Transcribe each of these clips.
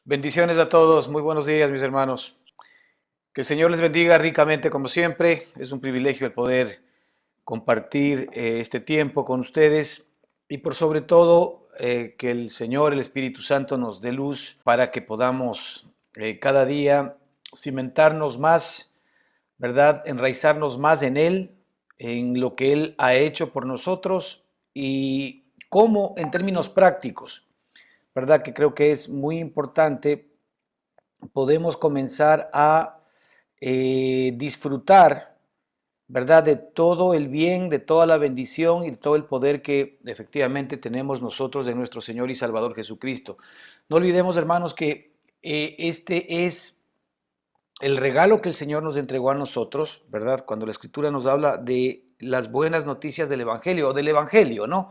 Bendiciones a todos, muy buenos días mis hermanos. Que el Señor les bendiga ricamente como siempre. Es un privilegio el poder compartir este tiempo con ustedes y por sobre todo que el Señor, el Espíritu Santo nos dé luz para que podamos cada día cimentarnos más, ¿verdad? Enraizarnos más en Él, en lo que Él ha hecho por nosotros y cómo en términos prácticos, ¿verdad? Que creo que es muy importante podemos comenzar a disfrutar, ¿verdad? De todo el bien, de toda la bendición y de todo el poder que efectivamente tenemos nosotros de nuestro Señor y Salvador Jesucristo. No olvidemos, hermanos, que este es el regalo que el Señor nos entregó a nosotros, ¿verdad? Cuando la Escritura nos habla de las buenas noticias del Evangelio o del Evangelio, ¿no?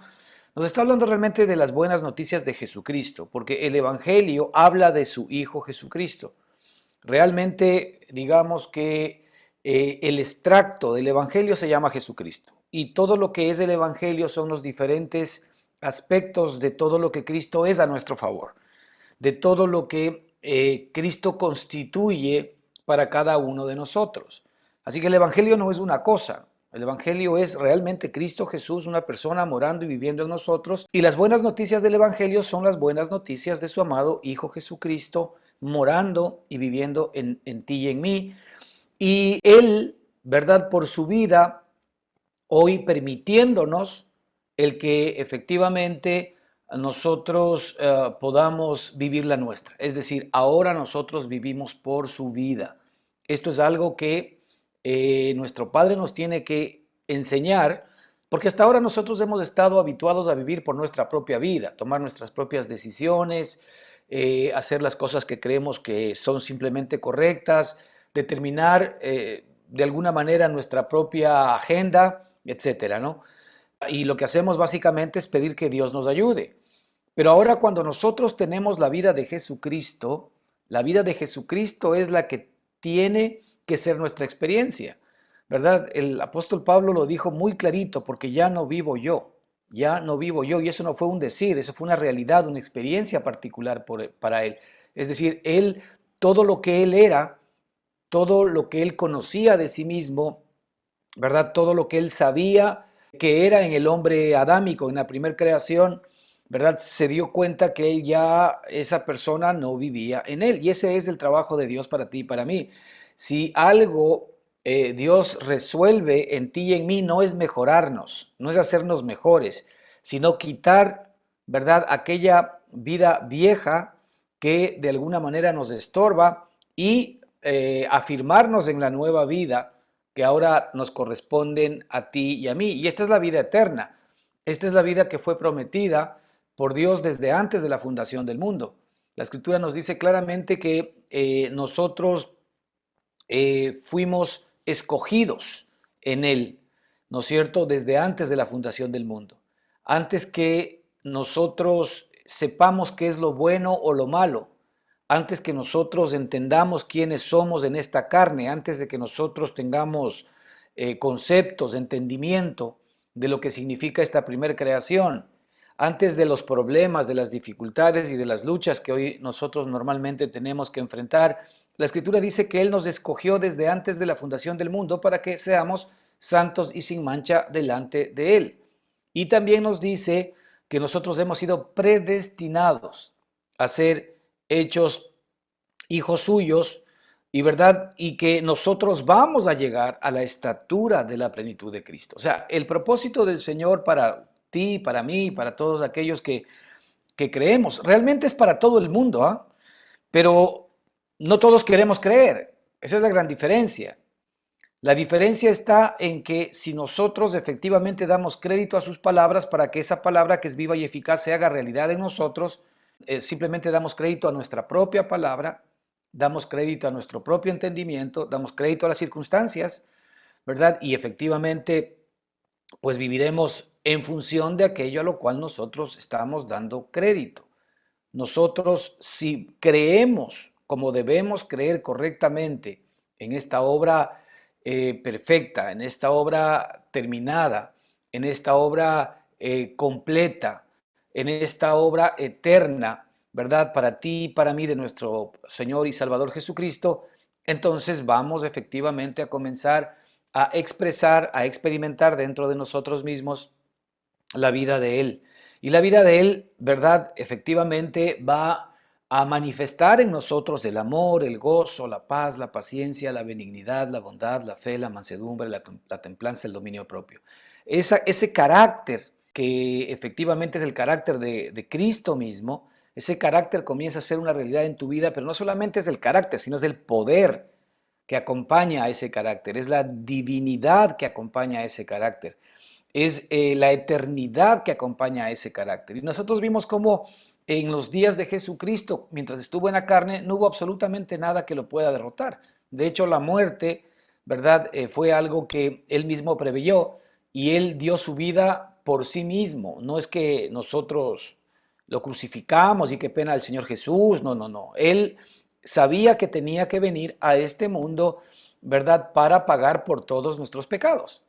Nos está hablando realmente de las buenas noticias de Jesucristo, porque el Evangelio habla de su Hijo Jesucristo. Realmente, digamos que el extracto del Evangelio se llama Jesucristo y todo lo que es el Evangelio son los diferentes aspectos de todo lo que Cristo es a nuestro favor, de todo lo que Cristo constituye para cada uno de nosotros. Así que el Evangelio no es una cosa, el Evangelio es realmente Cristo Jesús, una persona morando y viviendo en nosotros. Y las buenas noticias del Evangelio son las buenas noticias de su amado Hijo Jesucristo, morando y viviendo en ti y en mí. Y Él, ¿verdad? Por su vida, hoy permitiéndonos el que efectivamente nosotros podamos vivir la nuestra. Es decir, ahora nosotros vivimos por su vida. Esto es algo que nuestro Padre nos tiene que enseñar, porque hasta ahora nosotros hemos estado habituados a vivir por nuestra propia vida, tomar nuestras propias decisiones, hacer las cosas que creemos que son simplemente correctas, determinar de alguna manera nuestra propia agenda, etcétera, ¿no? Y lo que hacemos básicamente es pedir que Dios nos ayude. Pero ahora cuando nosotros tenemos la vida de Jesucristo es la que tiene que ser nuestra experiencia, ¿verdad? El apóstol Pablo lo dijo muy clarito, porque ya no vivo yo, ya no vivo yo, y eso no fue un decir, eso fue una realidad, una experiencia particular para él. Es decir, él, todo lo que él era, todo lo que él conocía de sí mismo, ¿verdad? Todo lo que él sabía que era en el hombre adámico, en la primera creación, ¿verdad? Se dio cuenta que él ya, esa persona no vivía en él. Y ese es el trabajo de Dios para ti y para mí. Si algo Dios resuelve en ti y en mí, no es mejorarnos, no es hacernos mejores, sino quitar, ¿verdad? Aquella vida vieja que de alguna manera nos estorba y afirmarnos en la nueva vida que ahora nos corresponden a ti y a mí. Y esta es la vida eterna. Esta es la vida que fue prometida por Dios desde antes de la fundación del mundo. La Escritura nos dice claramente que nosotros fuimos escogidos en Él, ¿no es cierto?, desde antes de la fundación del mundo. Antes que nosotros sepamos qué es lo bueno o lo malo, antes que nosotros entendamos quiénes somos en esta carne, antes de que nosotros tengamos conceptos, entendimiento de lo que significa esta primer creación, antes de los problemas, de las dificultades y de las luchas que hoy nosotros normalmente tenemos que enfrentar, la Escritura dice que Él nos escogió desde antes de la fundación del mundo para que seamos santos y sin mancha delante de Él. Y también nos dice que nosotros hemos sido predestinados a ser hechos hijos suyos y verdad, y que nosotros vamos a llegar a la estatura de la plenitud de Cristo. O sea, el propósito del Señor para ti, para mí, para todos aquellos que creemos, realmente es para todo el mundo, ¿ah? Pero no todos queremos creer. Esa es la gran diferencia. La diferencia está en que si nosotros efectivamente damos crédito a sus palabras para que esa palabra que es viva y eficaz se haga realidad en nosotros, simplemente damos crédito a nuestra propia palabra, damos crédito a nuestro propio entendimiento, damos crédito a las circunstancias, ¿verdad? Y efectivamente, pues viviremos en función de aquello a lo cual nosotros estamos dando crédito. Nosotros, si creemos como debemos creer correctamente en esta obra perfecta, en esta obra terminada, en esta obra completa, en esta obra eterna, ¿verdad? Para ti y para mí, de nuestro Señor y Salvador Jesucristo, entonces vamos efectivamente a comenzar a expresar, a experimentar dentro de nosotros mismos la vida de Él. Y la vida de Él, ¿verdad? Efectivamente va a manifestar en nosotros el amor, el gozo, la paz, la paciencia, la benignidad, la bondad, la fe, la mansedumbre, la templanza, el dominio propio. Ese carácter que efectivamente es el carácter de Cristo mismo, ese carácter comienza a ser una realidad en tu vida, pero no solamente es el carácter, sino es el poder que acompaña a ese carácter, es la divinidad que acompaña a ese carácter, es la eternidad que acompaña a ese carácter. Y nosotros vimos cómo en los días de Jesucristo, mientras estuvo en la carne, no hubo absolutamente nada que lo pueda derrotar. De hecho, la muerte, ¿verdad? Fue algo que él mismo preveyó y él dio su vida por sí mismo. No es que nosotros lo crucificamos y qué pena el Señor Jesús, no, no, no. Él sabía que tenía que venir a este mundo, ¿verdad? Para pagar por todos nuestros pecados.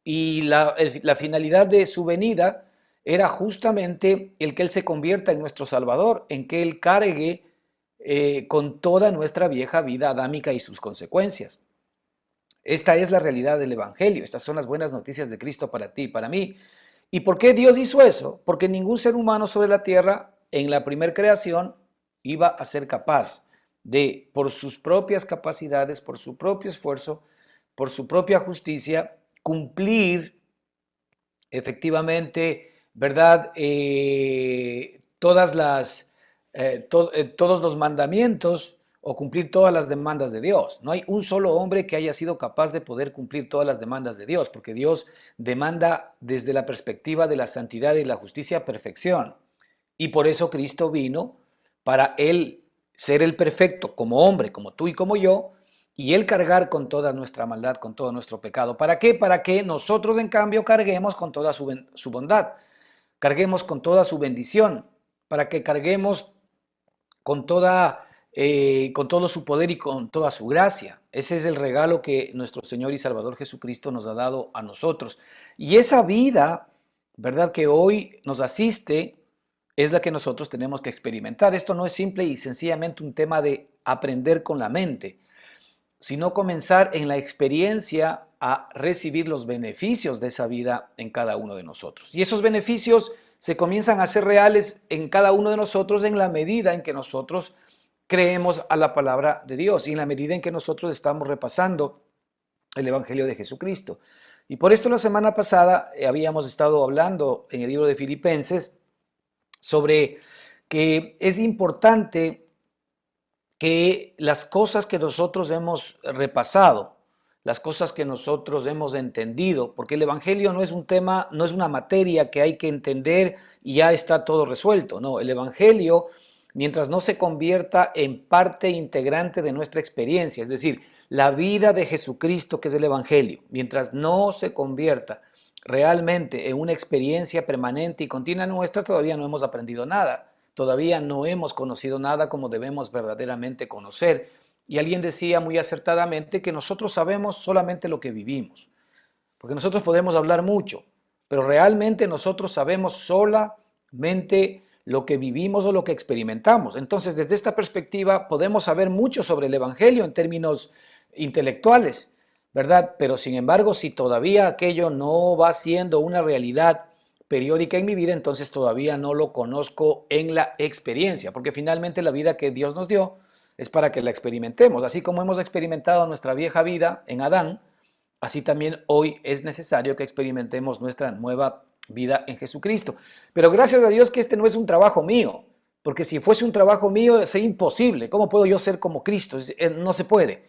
Y la finalidad de su venida era justamente el que Él se convierta en nuestro Salvador, en que Él cargue con toda nuestra vieja vida adámica y sus consecuencias. Esta es la realidad del Evangelio, estas son las buenas noticias de Cristo para ti y para mí. ¿Y por qué Dios hizo eso? Porque ningún ser humano sobre la tierra en la primer creación iba a ser capaz de, por sus propias capacidades, por su propio esfuerzo, por su propia justicia, cumplir efectivamente, ¿verdad? Todos los mandamientos o cumplir todas las demandas de Dios. No hay un solo hombre que haya sido capaz de poder cumplir todas las demandas de Dios, porque Dios demanda desde la perspectiva de la santidad y la justicia perfección. Y por eso Cristo vino para Él ser el perfecto como hombre, como tú y como yo, y Él cargar con toda nuestra maldad, con todo nuestro pecado. ¿Para qué? Para que nosotros, en cambio, carguemos con toda su bondad, carguemos con toda su bendición, para que carguemos con todo su poder y con toda su gracia. Ese es el regalo que nuestro Señor y Salvador Jesucristo nos ha dado a nosotros. Y esa vida, ¿verdad?, que hoy nos asiste, es la que nosotros tenemos que experimentar. Esto no es simple y sencillamente un tema de aprender con la mente, sino comenzar en la experiencia a recibir los beneficios de esa vida en cada uno de nosotros. Y esos beneficios se comienzan a hacer reales en cada uno de nosotros en la medida en que nosotros creemos a la palabra de Dios y en la medida en que nosotros estamos repasando el Evangelio de Jesucristo. Y por esto la semana pasada habíamos estado hablando en el libro de Filipenses sobre que es importante que las cosas que nosotros hemos repasado, las cosas que nosotros hemos entendido, porque el Evangelio no es un tema, no es una materia que hay que entender y ya está todo resuelto. No, el Evangelio, mientras no se convierta en parte integrante de nuestra experiencia, es decir, la vida de Jesucristo, que es el Evangelio, mientras no se convierta realmente en una experiencia permanente y continua nuestra, todavía no hemos aprendido nada. Todavía no hemos conocido nada como debemos verdaderamente conocer. Y alguien decía muy acertadamente que nosotros sabemos solamente lo que vivimos. Porque nosotros podemos hablar mucho, pero realmente nosotros sabemos solamente lo que vivimos o lo que experimentamos. Entonces, desde esta perspectiva, podemos saber mucho sobre el Evangelio en términos intelectuales, ¿verdad? Pero sin embargo, si todavía aquello no va siendo una realidad periódica en mi vida, entonces todavía no lo conozco en la experiencia, porque finalmente la vida que Dios nos dio es para que la experimentemos. Así como hemos experimentado nuestra vieja vida en Adán, así también hoy es necesario que experimentemos nuestra nueva vida en Jesucristo. Pero gracias a Dios que este no es un trabajo mío, porque si fuese un trabajo mío sería imposible. ¿Cómo puedo yo ser como Cristo? No se puede.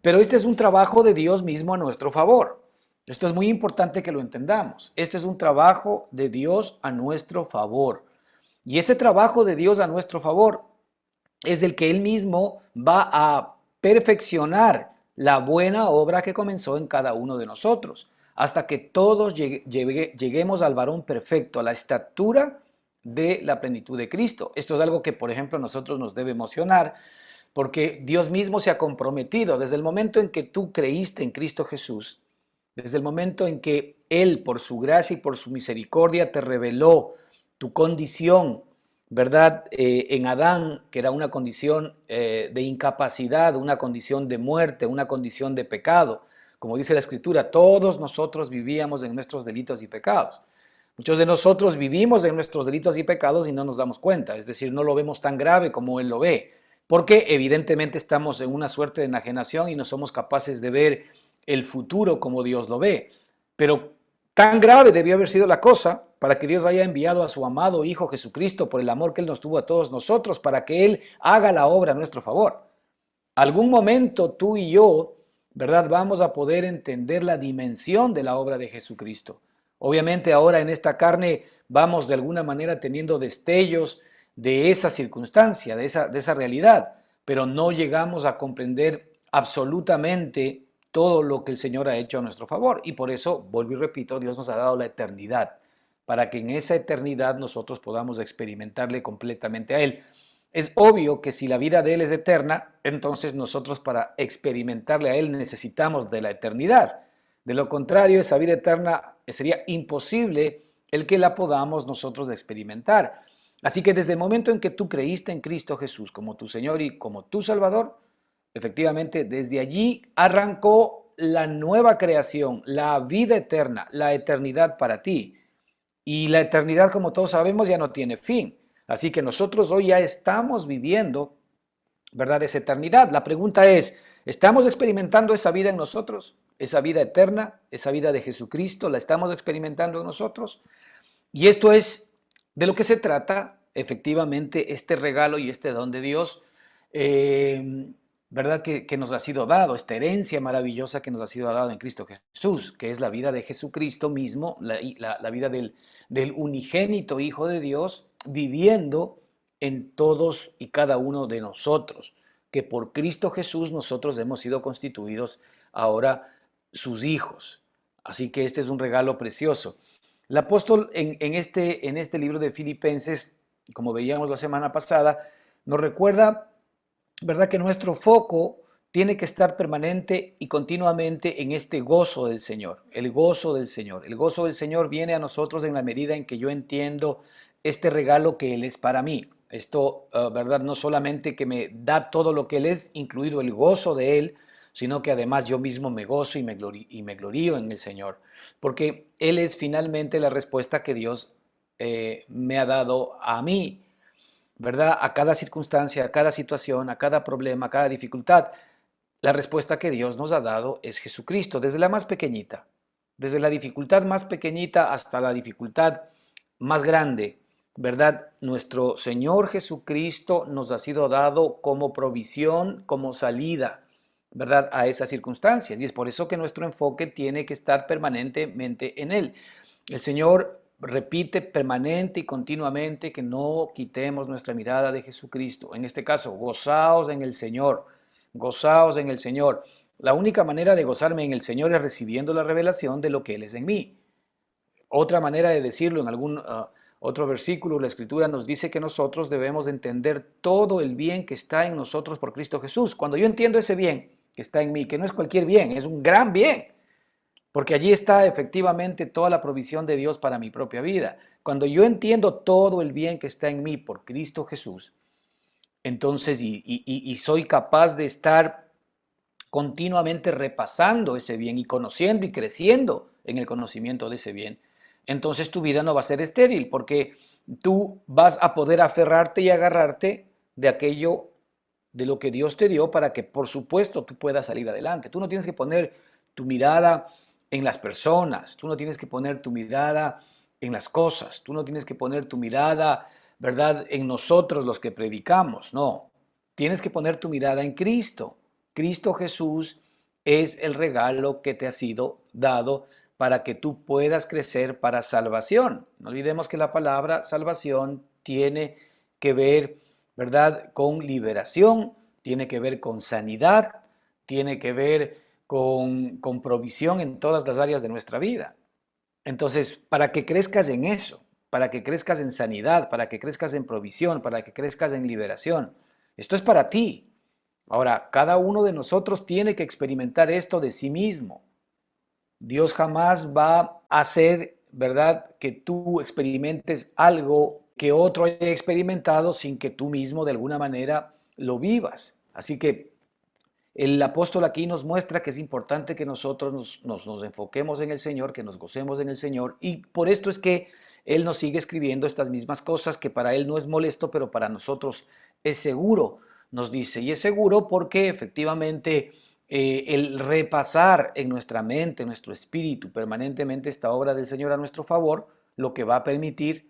Pero este es un trabajo de Dios mismo a nuestro favor. Esto es muy importante que lo entendamos. Este es un trabajo de Dios a nuestro favor. Y ese trabajo de Dios a nuestro favor es el que Él mismo va a perfeccionar la buena obra que comenzó en cada uno de nosotros, hasta que todos lleguemos al varón perfecto, a la estatura de la plenitud de Cristo. Esto es algo que, por ejemplo, a nosotros nos debe emocionar, porque Dios mismo se ha comprometido desde el momento en que tú creíste en Cristo Jesús, desde el momento en que Él, por su gracia y por su misericordia, te reveló tu condición ¿verdad? En Adán, que era una condición de incapacidad, una condición de muerte, una condición de pecado. Como dice la Escritura, todos nosotros vivíamos en nuestros delitos y pecados. Muchos de nosotros vivimos en nuestros delitos y pecados y no nos damos cuenta, es decir, no lo vemos tan grave como Él lo ve, porque evidentemente estamos en una suerte de enajenación y no somos capaces de ver el futuro como Dios lo ve. Pero tan grave debió haber sido la cosa para que Dios haya enviado a su amado Hijo Jesucristo por el amor que Él nos tuvo a todos nosotros, para que Él haga la obra a nuestro favor. Algún momento tú y yo, ¿verdad? Vamos a poder entender la dimensión de la obra de Jesucristo. Obviamente ahora en esta carne vamos de alguna manera teniendo destellos de esa circunstancia, de esa realidad, pero no llegamos a comprender absolutamente todo lo que el Señor ha hecho a nuestro favor. Y por eso, vuelvo y repito, Dios nos ha dado la eternidad, para que en esa eternidad nosotros podamos experimentarle completamente a Él. Es obvio que si la vida de Él es eterna, entonces nosotros para experimentarle a Él necesitamos de la eternidad. De lo contrario, esa vida eterna sería imposible el que la podamos nosotros experimentar. Así que desde el momento en que tú creíste en Cristo Jesús como tu Señor y como tu Salvador, efectivamente desde allí arrancó la nueva creación, la vida eterna, la eternidad para ti. Y la eternidad, como todos sabemos, ya no tiene fin. Así que nosotros hoy ya estamos viviendo, ¿verdad?, esa eternidad. La pregunta es, ¿estamos experimentando esa vida en nosotros? Esa vida eterna, esa vida de Jesucristo, ¿la estamos experimentando en nosotros? Y esto es de lo que se trata, efectivamente, este regalo y este don de Dios, eh, ¿verdad? Que nos ha sido dado, esta herencia maravillosa que nos ha sido dado en Cristo Jesús, que es la vida de Jesucristo mismo, la vida del unigénito Hijo de Dios, viviendo en todos y cada uno de nosotros, que por Cristo Jesús nosotros hemos sido constituidos ahora sus hijos. Así que este es un regalo precioso. El apóstol en este libro de Filipenses, como veíamos la semana pasada, nos recuerda, ¿verdad?, que nuestro foco tiene que estar permanente y continuamente en este gozo del Señor, el gozo del Señor. El gozo del Señor viene a nosotros en la medida en que yo entiendo este regalo que Él es para mí. Esto, ¿verdad?, no solamente que me da todo lo que Él es, incluido el gozo de Él, sino que además yo mismo me gozo y me glorío en el Señor, porque Él es finalmente la respuesta que Dios me ha dado a mí, ¿verdad? A cada circunstancia, a cada situación, a cada problema, a cada dificultad. La respuesta que Dios nos ha dado es Jesucristo, desde la más pequeñita, desde la dificultad más pequeñita hasta la dificultad más grande, ¿verdad? Nuestro Señor Jesucristo nos ha sido dado como provisión, como salida, ¿verdad?, a esas circunstancias. Y es por eso que nuestro enfoque tiene que estar permanentemente en Él. El Señor repite permanente y continuamente que no quitemos nuestra mirada de Jesucristo. En este caso, gozaos en el Señor, gozaos en el Señor. La única manera de gozarme en el Señor es recibiendo la revelación de lo que Él es en mí. Otra manera de decirlo, en algún otro versículo, la Escritura nos dice que nosotros debemos entender todo el bien que está en nosotros por Cristo Jesús. Cuando yo entiendo ese bien que está en mí, que no es cualquier bien, es un gran bien, porque allí está efectivamente toda la provisión de Dios para mi propia vida. Cuando yo entiendo todo el bien que está en mí por Cristo Jesús, entonces y soy capaz de estar continuamente repasando ese bien y conociendo y creciendo en el conocimiento de ese bien, entonces tu vida no va a ser estéril, porque tú vas a poder aferrarte y agarrarte de aquello, de lo que Dios te dio, para que por supuesto tú puedas salir adelante. Tú no tienes que poner tu mirada en las personas, tú no tienes que poner tu mirada en las cosas, tú no tienes que poner tu mirada, ¿verdad?, en nosotros los que predicamos, no. Tienes que poner tu mirada en Cristo. Cristo Jesús es el regalo que te ha sido dado para que tú puedas crecer para salvación. No olvidemos que la palabra salvación tiene que ver, ¿verdad?, con liberación, tiene que ver con sanidad, tiene que ver con provisión en todas las áreas de nuestra vida. Entonces, para que crezcas en eso, para que crezcas en sanidad, para que crezcas en provisión, para que crezcas en liberación, esto es para ti. Ahora, cada uno de nosotros tiene que experimentar esto de sí mismo. Dios jamás va a hacer, ¿verdad?, que tú experimentes algo que otro haya experimentado sin que tú mismo de alguna manera lo vivas. Así que el apóstol aquí nos muestra que es importante que nosotros nos enfoquemos en el Señor, que nos gocemos en el Señor, y por esto es que Él nos sigue escribiendo estas mismas cosas que para Él no es molesto, pero para nosotros es seguro, nos dice. Y es seguro porque efectivamente el repasar en nuestra mente, en nuestro espíritu permanentemente esta obra del Señor a nuestro favor, lo que va a permitir,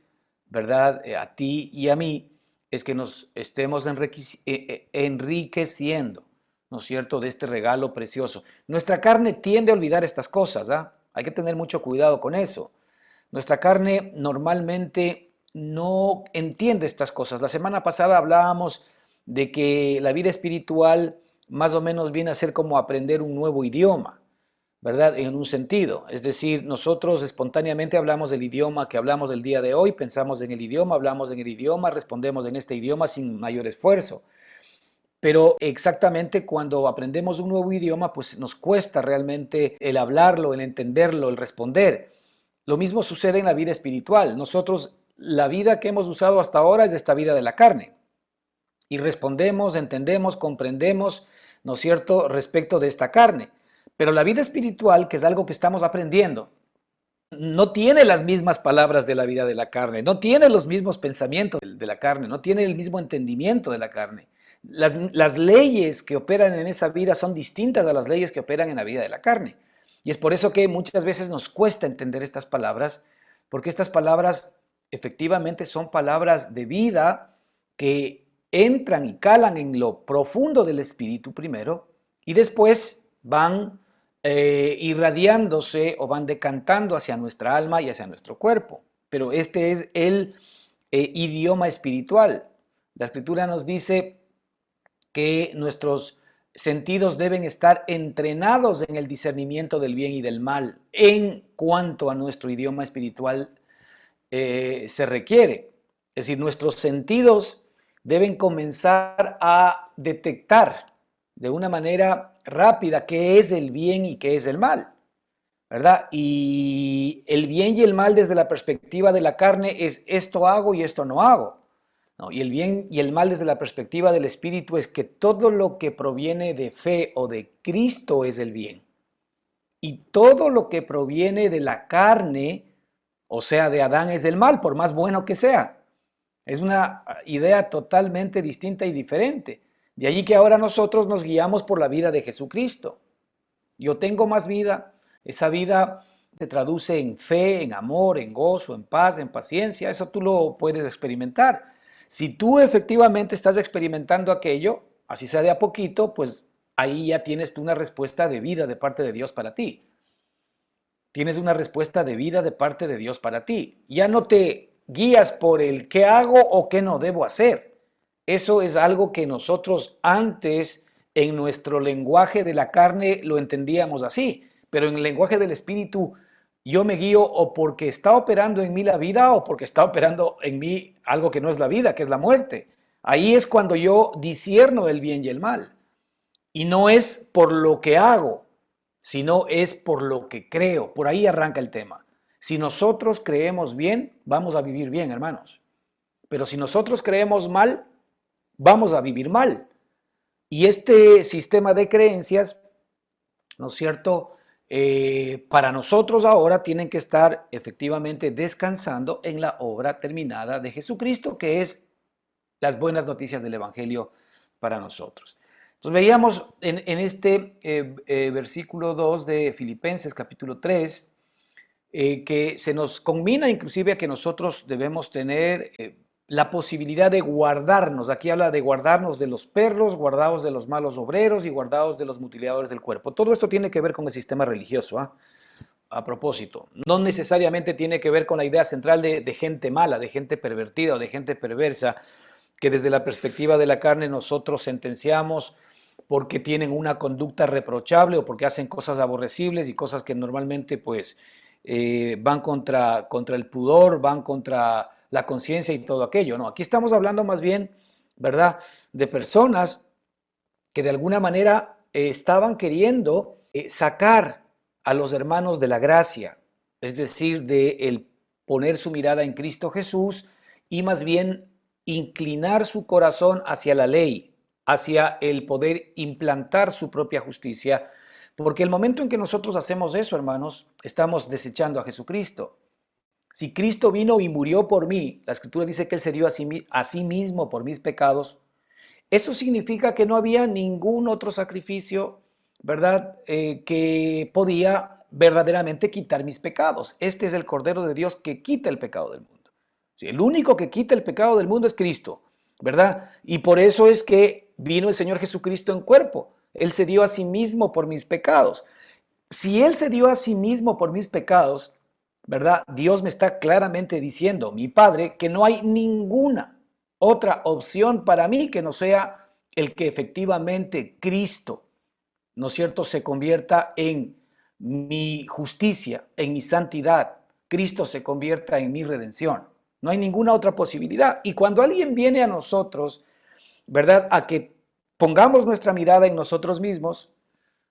¿verdad? A ti y a mí, es que nos estemos enriqueciendo, ¿no es cierto?, de este regalo precioso. Nuestra carne tiende a olvidar estas cosas, ¿ah? Hay que tener mucho cuidado con eso. Nuestra carne normalmente no entiende estas cosas. La semana pasada hablábamos de que la vida espiritual más o menos viene a ser como aprender un nuevo idioma, ¿verdad? En un sentido. Es decir, nosotros espontáneamente hablamos del idioma que hablamos del día de hoy, pensamos en el idioma, hablamos en el idioma, respondemos en este idioma sin mayor esfuerzo. Pero exactamente cuando aprendemos un nuevo idioma, pues nos cuesta realmente el hablarlo, el entenderlo, el responder. Lo mismo sucede en la vida espiritual. Nosotros, la vida que hemos usado hasta ahora es esta vida de la carne. Y respondemos, entendemos, comprendemos, ¿no es cierto?, respecto de esta carne. Pero la vida espiritual, que es algo que estamos aprendiendo, no tiene las mismas palabras de la vida de la carne, no tiene los mismos pensamientos de la carne, no tiene el mismo entendimiento de la carne. Las leyes que operan en esa vida son distintas a las leyes que operan en la vida de la carne. Y es por eso que muchas veces nos cuesta entender estas palabras, porque estas palabras efectivamente son palabras de vida que entran y calan en lo profundo del espíritu primero y después van irradiándose o van decantando hacia nuestra alma y hacia nuestro cuerpo. Pero este es el idioma espiritual. La escritura nos dice que nuestros sentidos deben estar entrenados en el discernimiento del bien y del mal en cuanto a nuestro idioma espiritual se requiere. Es decir, nuestros sentidos deben comenzar a detectar de una manera rápida qué es el bien y qué es el mal, ¿verdad? Y el bien y el mal desde la perspectiva de la carne es esto hago y esto no hago. ¿No? Y el bien y el mal desde la perspectiva del espíritu es que todo lo que proviene de fe o de Cristo es el bien. Y todo lo que proviene de la carne, o sea, de Adán, es el mal, por más bueno que sea. Es una idea totalmente distinta y diferente. De allí que ahora nosotros nos guiamos por la vida de Jesucristo. Yo tengo más vida, esa vida se traduce en fe, en amor, en gozo, en paz, en paciencia, eso tú lo puedes experimentar. Si tú efectivamente estás experimentando aquello, así sea de a poquito, pues ahí ya tienes tú una respuesta de vida de parte de Dios para ti. Tienes una respuesta de vida de parte de Dios para ti. Ya no te guías por el qué hago o qué no debo hacer. Eso es algo que nosotros antes en nuestro lenguaje de la carne lo entendíamos así, pero en el lenguaje del espíritu yo me guío o porque está operando en mí la vida o porque está operando en mí algo que no es la vida, que es la muerte. Ahí es cuando yo discierno el bien y el mal. Y no es por lo que hago, sino es por lo que creo. Por ahí arranca el tema. Si nosotros creemos bien, vamos a vivir bien, hermanos. Pero si nosotros creemos mal, vamos a vivir mal. Y este sistema de creencias, ¿no es cierto?, para nosotros ahora tienen que estar efectivamente descansando en la obra terminada de Jesucristo, que es las buenas noticias del Evangelio para nosotros. Entonces veíamos en este versículo 2 de Filipenses capítulo 3, que se nos combina inclusive a que nosotros debemos tener la posibilidad de guardarnos. Aquí habla de guardarnos de los perros, guardados de los malos obreros y guardados de los mutiladores del cuerpo. Todo esto tiene que ver con el sistema religioso, ¿ah? A propósito, no necesariamente tiene que ver con la idea central de gente mala, de gente pervertida o de gente perversa, que desde la perspectiva de la carne nosotros sentenciamos porque tienen una conducta reprochable o porque hacen cosas aborrecibles y cosas que normalmente pues van contra el pudor, van contra la conciencia y todo aquello. No, aquí estamos hablando más bien, ¿verdad?, de personas que de alguna manera estaban queriendo sacar a los hermanos de la gracia, es decir, de el poner su mirada en Cristo Jesús y más bien inclinar su corazón hacia la ley, hacia el poder implantar su propia justicia, porque el momento en que nosotros hacemos eso, hermanos, estamos desechando a Jesucristo. Si Cristo vino y murió por mí, la Escritura dice que Él se dio a sí mismo por mis pecados, eso significa que no había ningún otro sacrificio, ¿verdad?, que podía verdaderamente quitar mis pecados. Este es el Cordero de Dios que quita el pecado del mundo. Sí, el único que quita el pecado del mundo es Cristo, ¿verdad? Y por eso es que vino el Señor Jesucristo en cuerpo. Él se dio a sí mismo por mis pecados. Si Él se dio a sí mismo por mis pecados, ¿verdad? Dios me está claramente diciendo, mi Padre, que no hay ninguna otra opción para mí que no sea el que efectivamente Cristo, ¿no es cierto?, se convierta en mi justicia, en mi santidad. Cristo se convierta en mi redención. No hay ninguna otra posibilidad. Y cuando alguien viene a nosotros, ¿verdad?, a que pongamos nuestra mirada en nosotros mismos,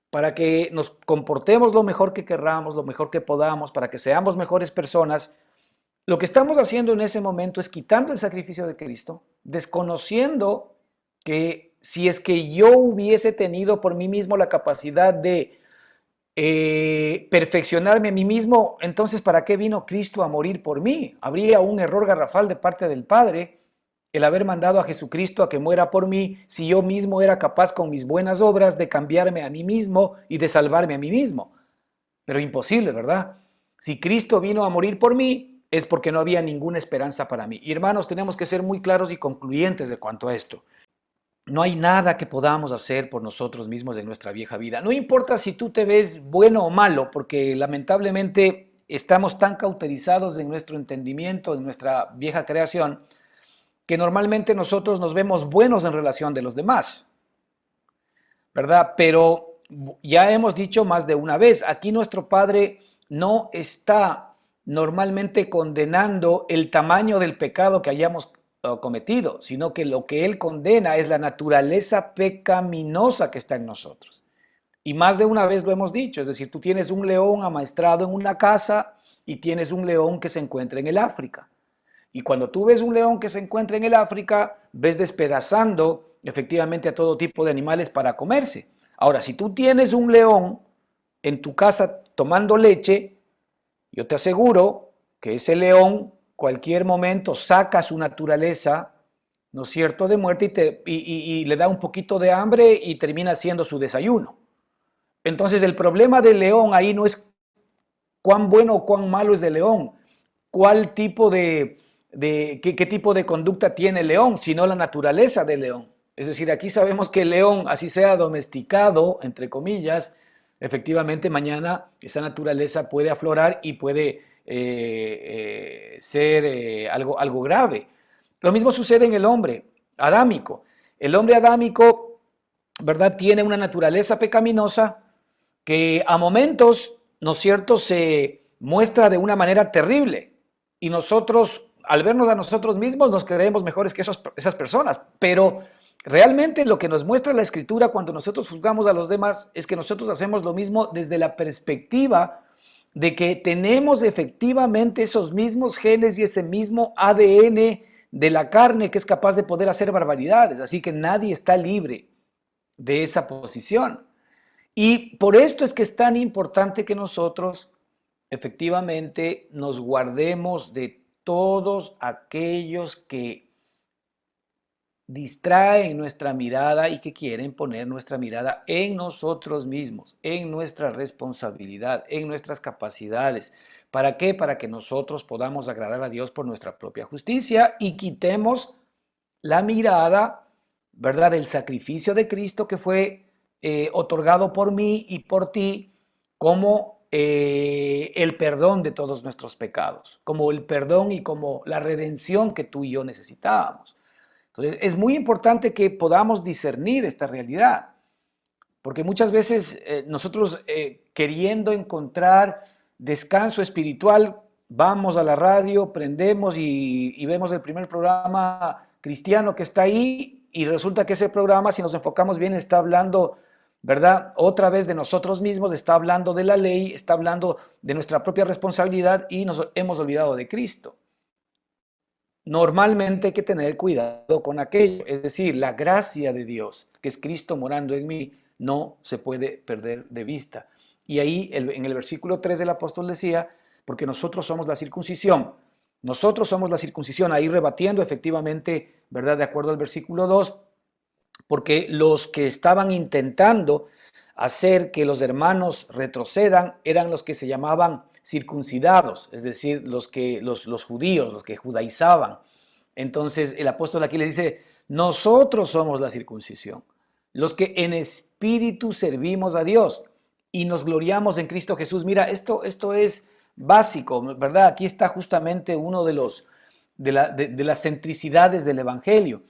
para que nos comportemos lo mejor que querramos, lo mejor que podamos, para que seamos mejores personas, lo que estamos haciendo en ese momento es quitando el sacrificio de Cristo, desconociendo que si es que yo hubiese tenido por mí mismo la capacidad de perfeccionarme a mí mismo, entonces ¿para qué vino Cristo a morir por mí? Habría un error garrafal de parte del Padre el haber mandado a Jesucristo a que muera por mí si yo mismo era capaz con mis buenas obras de cambiarme a mí mismo y de salvarme a mí mismo. Pero imposible, ¿verdad? Si Cristo vino a morir por mí, es porque no había ninguna esperanza para mí. Y hermanos, tenemos que ser muy claros y concluyentes de cuanto a esto. No hay nada que podamos hacer por nosotros mismos en nuestra vieja vida. No importa si tú te ves bueno o malo, porque lamentablemente estamos tan cauterizados en nuestro entendimiento, en nuestra vieja creación, que normalmente nosotros nos vemos buenos en relación de los demás, ¿verdad? Pero ya hemos dicho más de una vez, aquí nuestro Padre no está normalmente condenando el tamaño del pecado que hayamos cometido, sino que lo que Él condena es la naturaleza pecaminosa que está en nosotros. Y más de una vez lo hemos dicho, es decir, tú tienes un león amaestrado en una casa y tienes un león que se encuentra en el África. Y cuando tú ves un león que se encuentra en el África, ves despedazando efectivamente a todo tipo de animales para comerse. Ahora, si tú tienes un león en tu casa tomando leche, yo te aseguro que ese león cualquier momento saca su naturaleza, ¿no es cierto?, de muerte y le da un poquito de hambre y termina haciendo su desayuno. Entonces el problema del león ahí no es cuán bueno o cuán malo es el león, cuál tipo qué tipo de conducta tiene el león, sino la naturaleza del león. Es decir, aquí sabemos que el león, así sea domesticado, entre comillas, efectivamente mañana esa naturaleza puede aflorar y puede ser algo grave. Lo mismo sucede en el hombre adámico. El hombre adámico, ¿verdad?, tiene una naturaleza pecaminosa que a momentos, ¿no es cierto?, se muestra de una manera terrible. Y nosotros, al vernos a nosotros mismos, nos creemos mejores que esas personas. Pero realmente lo que nos muestra la Escritura cuando nosotros juzgamos a los demás es que nosotros hacemos lo mismo desde la perspectiva de que tenemos efectivamente esos mismos genes y ese mismo ADN de la carne que es capaz de poder hacer barbaridades. Así que nadie está libre de esa posición. Y por esto es que es tan importante que nosotros efectivamente nos guardemos de todos aquellos que distraen nuestra mirada y que quieren poner nuestra mirada en nosotros mismos, en nuestra responsabilidad, en nuestras capacidades. ¿Para qué? Para que nosotros podamos agradar a Dios por nuestra propia justicia y quitemos la mirada, ¿verdad?, del sacrificio de Cristo que fue otorgado por mí y por ti como el perdón de todos nuestros pecados, como el perdón y como la redención que tú y yo necesitábamos. Entonces, es muy importante que podamos discernir esta realidad, porque muchas veces nosotros queriendo encontrar descanso espiritual, vamos a la radio, prendemos y vemos el primer programa cristiano que está ahí y resulta que ese programa, si nos enfocamos bien, está hablando, ¿verdad?, otra vez de nosotros mismos, está hablando de la ley, está hablando de nuestra propia responsabilidad y nos hemos olvidado de Cristo. normalmente hay que tener cuidado con aquello. Es decir, la gracia de Dios, que es Cristo morando en mí, no se puede perder de vista. Y ahí en el versículo 3 el apóstol decía, porque nosotros somos la circuncisión. Nosotros somos la circuncisión, ahí rebatiendo efectivamente, ¿verdad? De acuerdo al versículo 2, porque los que estaban intentando hacer que los hermanos retrocedan eran los que se llamaban circuncidados, es decir, los judíos, los que judaizaban. Entonces el apóstol aquí le dice, nosotros somos la circuncisión, los que en espíritu servimos a Dios y nos gloriamos en Cristo Jesús. Mira, esto es básico, ¿verdad? Aquí está justamente uno de las centricidades del Evangelio.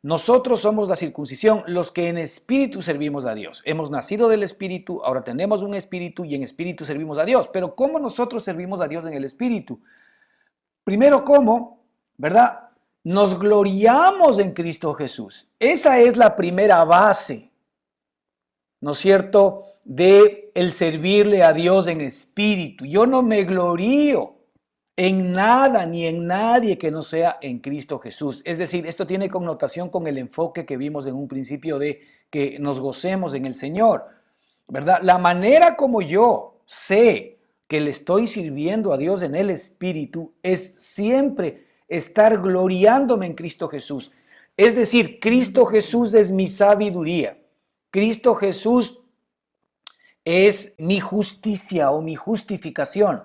Nosotros somos la circuncisión, los que en espíritu servimos a Dios. Hemos nacido del espíritu, ahora tenemos un espíritu y en espíritu servimos a Dios. Pero ¿cómo nosotros servimos a Dios en el espíritu? Primero, ¿cómo? ¿Verdad? Nos gloriamos en Cristo Jesús. Esa es la primera base, ¿no es cierto?, de el servirle a Dios en espíritu. Yo no me glorío en nada ni en nadie que no sea en Cristo Jesús. Es decir, esto tiene connotación con el enfoque que vimos en un principio de que nos gocemos en el Señor, ¿verdad? La manera como yo sé que le estoy sirviendo a Dios en el Espíritu es siempre estar gloriándome en Cristo Jesús. Es decir, Cristo Jesús es mi sabiduría. Cristo Jesús es mi justicia o mi justificación.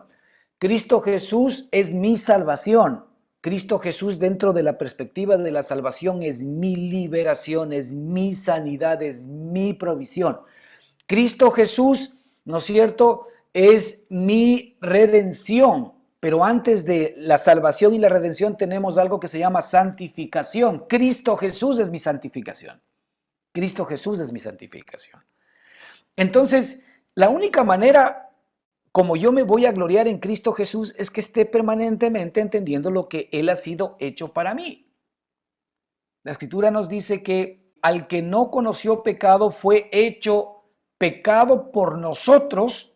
Cristo Jesús es mi salvación. Cristo Jesús, dentro de la perspectiva de la salvación, es mi liberación, es mi sanidad, es mi provisión. Cristo Jesús, ¿no es cierto?, es mi redención. Pero antes de la salvación y la redención tenemos algo que se llama santificación. Cristo Jesús es mi santificación. Cristo Jesús es mi santificación. Entonces, la única manera como yo me voy a gloriar en Cristo Jesús es que esté permanentemente entendiendo lo que Él ha sido hecho para mí. La Escritura nos dice que al que no conoció pecado fue hecho pecado por nosotros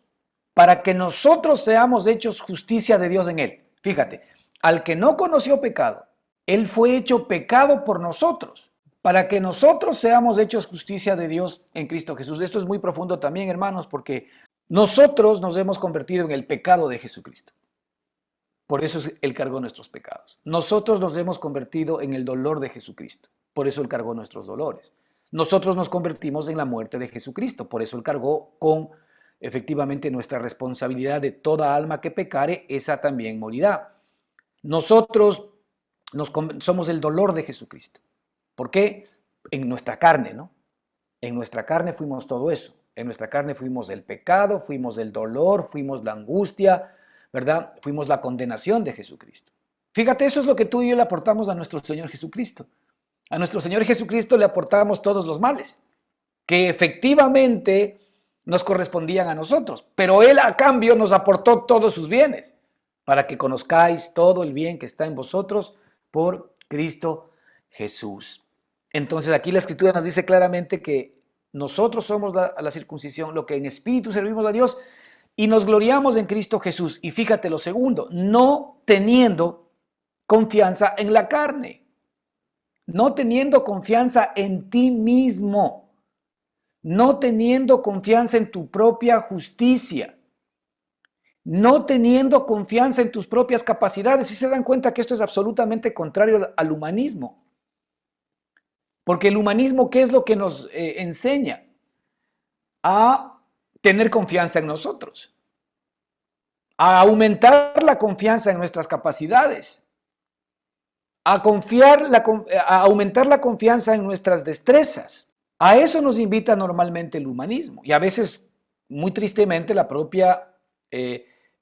para que nosotros seamos hechos justicia de Dios en Él. Fíjate, al que no conoció pecado, Él fue hecho pecado por nosotros para que nosotros seamos hechos justicia de Dios en Cristo Jesús. Esto es muy profundo también, hermanos, porque nosotros nos hemos convertido en el pecado de Jesucristo. Por eso Él cargó nuestros pecados. Nosotros nos hemos convertido en el dolor de Jesucristo. Por eso Él cargó nuestros dolores. Nosotros nos convertimos en la muerte de Jesucristo. Por eso Él cargó con efectivamente nuestra responsabilidad de toda alma que pecare, esa también morirá. Nosotros somos el dolor de Jesucristo. ¿Por qué? En nuestra carne, ¿no? En nuestra carne fuimos todo eso. En nuestra carne fuimos el pecado, fuimos el dolor, fuimos la angustia, ¿verdad? Fuimos la condenación de Jesucristo. Fíjate, eso es lo que tú y yo le aportamos a nuestro Señor Jesucristo. A nuestro Señor Jesucristo le aportamos todos los males, que efectivamente nos correspondían a nosotros, pero Él a cambio nos aportó todos sus bienes, para que conozcáis todo el bien que está en vosotros por Cristo Jesús. Entonces aquí la Escritura nos dice claramente que nosotros somos la circuncisión, lo que en espíritu servimos a Dios y nos gloriamos en Cristo Jesús. Y fíjate lo segundo, no teniendo confianza en la carne, no teniendo confianza en ti mismo, no teniendo confianza en tu propia justicia, no teniendo confianza en tus propias capacidades. Y se dan cuenta que esto es absolutamente contrario al humanismo. Porque el humanismo, ¿qué es lo que nos enseña? A tener confianza en nosotros, a aumentar la confianza en nuestras capacidades, a aumentar la confianza en nuestras destrezas. A eso nos invita normalmente el humanismo. Y a veces, muy tristemente, la propia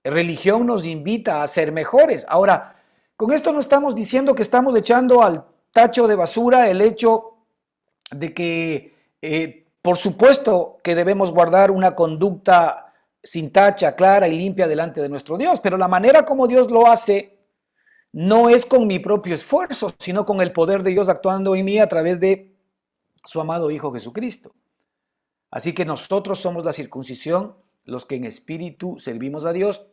religión nos invita a ser mejores. Ahora, con esto no estamos diciendo que estamos echando al tacho de basura el hecho de que, por supuesto, que debemos guardar una conducta sin tacha, clara y limpia delante de nuestro Dios, pero la manera como Dios lo hace no es con mi propio esfuerzo, sino con el poder de Dios actuando en mí a través de su amado Hijo Jesucristo. Así que nosotros somos la circuncisión, los que en espíritu servimos a Dios,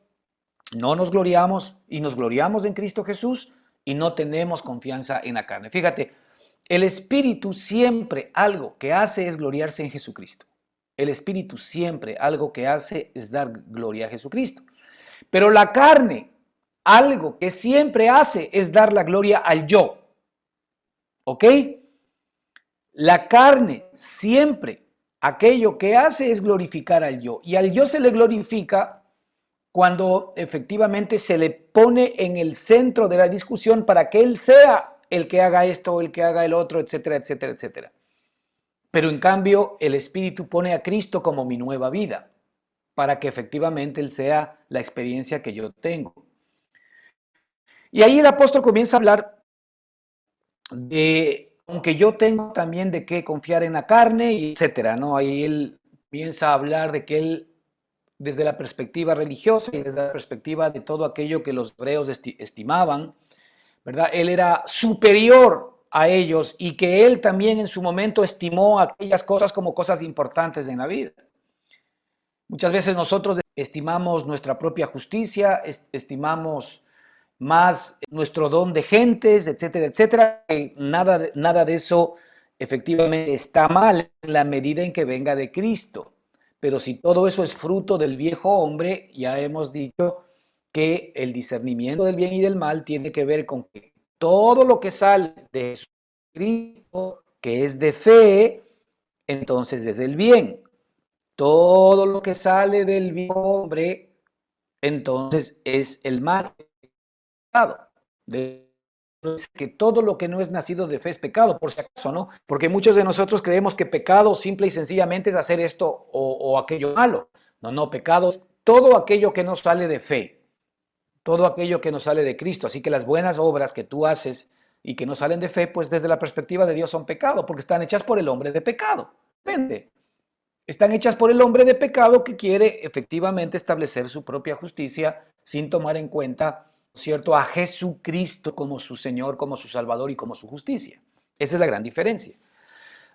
no nos gloriamos y nos gloriamos en Cristo Jesús y no tenemos confianza en la carne. Fíjate, el Espíritu siempre algo que hace es gloriarse en Jesucristo. El Espíritu siempre algo que hace es dar gloria a Jesucristo. Pero la carne, algo que siempre hace es dar la gloria al yo. ¿Ok? La carne siempre aquello que hace es glorificar al yo. Y al yo se le glorifica cuando efectivamente se le pone en el centro de la discusión para que él sea el que haga esto, el que haga el otro, etcétera, etcétera, etcétera. Pero en cambio el Espíritu pone a Cristo como mi nueva vida, para que efectivamente él sea la experiencia que yo tengo. Y ahí el apóstol comienza a hablar de, aunque yo tengo también de qué confiar en la carne, y etcétera, ¿no? Ahí él comienza a hablar de que él, desde la perspectiva religiosa y desde la perspectiva de todo aquello que los hebreos estimaban, ¿verdad? Él era superior a ellos y que él también en su momento estimó aquellas cosas como cosas importantes en la vida. Muchas veces nosotros estimamos nuestra propia justicia, estimamos más nuestro don de gentes, etcétera, etcétera. Nada de eso efectivamente está mal en la medida en que venga de Cristo. Pero si todo eso es fruto del viejo hombre, ya hemos dicho que el discernimiento del bien y del mal tiene que ver con que todo lo que sale de Cristo, que es de fe, entonces es el bien. Todo lo que sale del viejo hombre, entonces es el mal. De que todo lo que no es nacido de fe es pecado, por si acaso, ¿no? Porque muchos de nosotros creemos que pecado simple y sencillamente es hacer esto o aquello malo. No, pecado es todo aquello que no sale de fe, todo aquello que no sale de Cristo. Así que las buenas obras que tú haces y que no salen de fe, pues desde la perspectiva de Dios son pecado, porque están hechas por el hombre de pecado. ¿Entiendes? Están hechas por el hombre de pecado que quiere efectivamente establecer su propia justicia sin tomar en cuenta, ¿cierto?, a Jesucristo como su Señor, como su Salvador y como su justicia. Esa es la gran diferencia.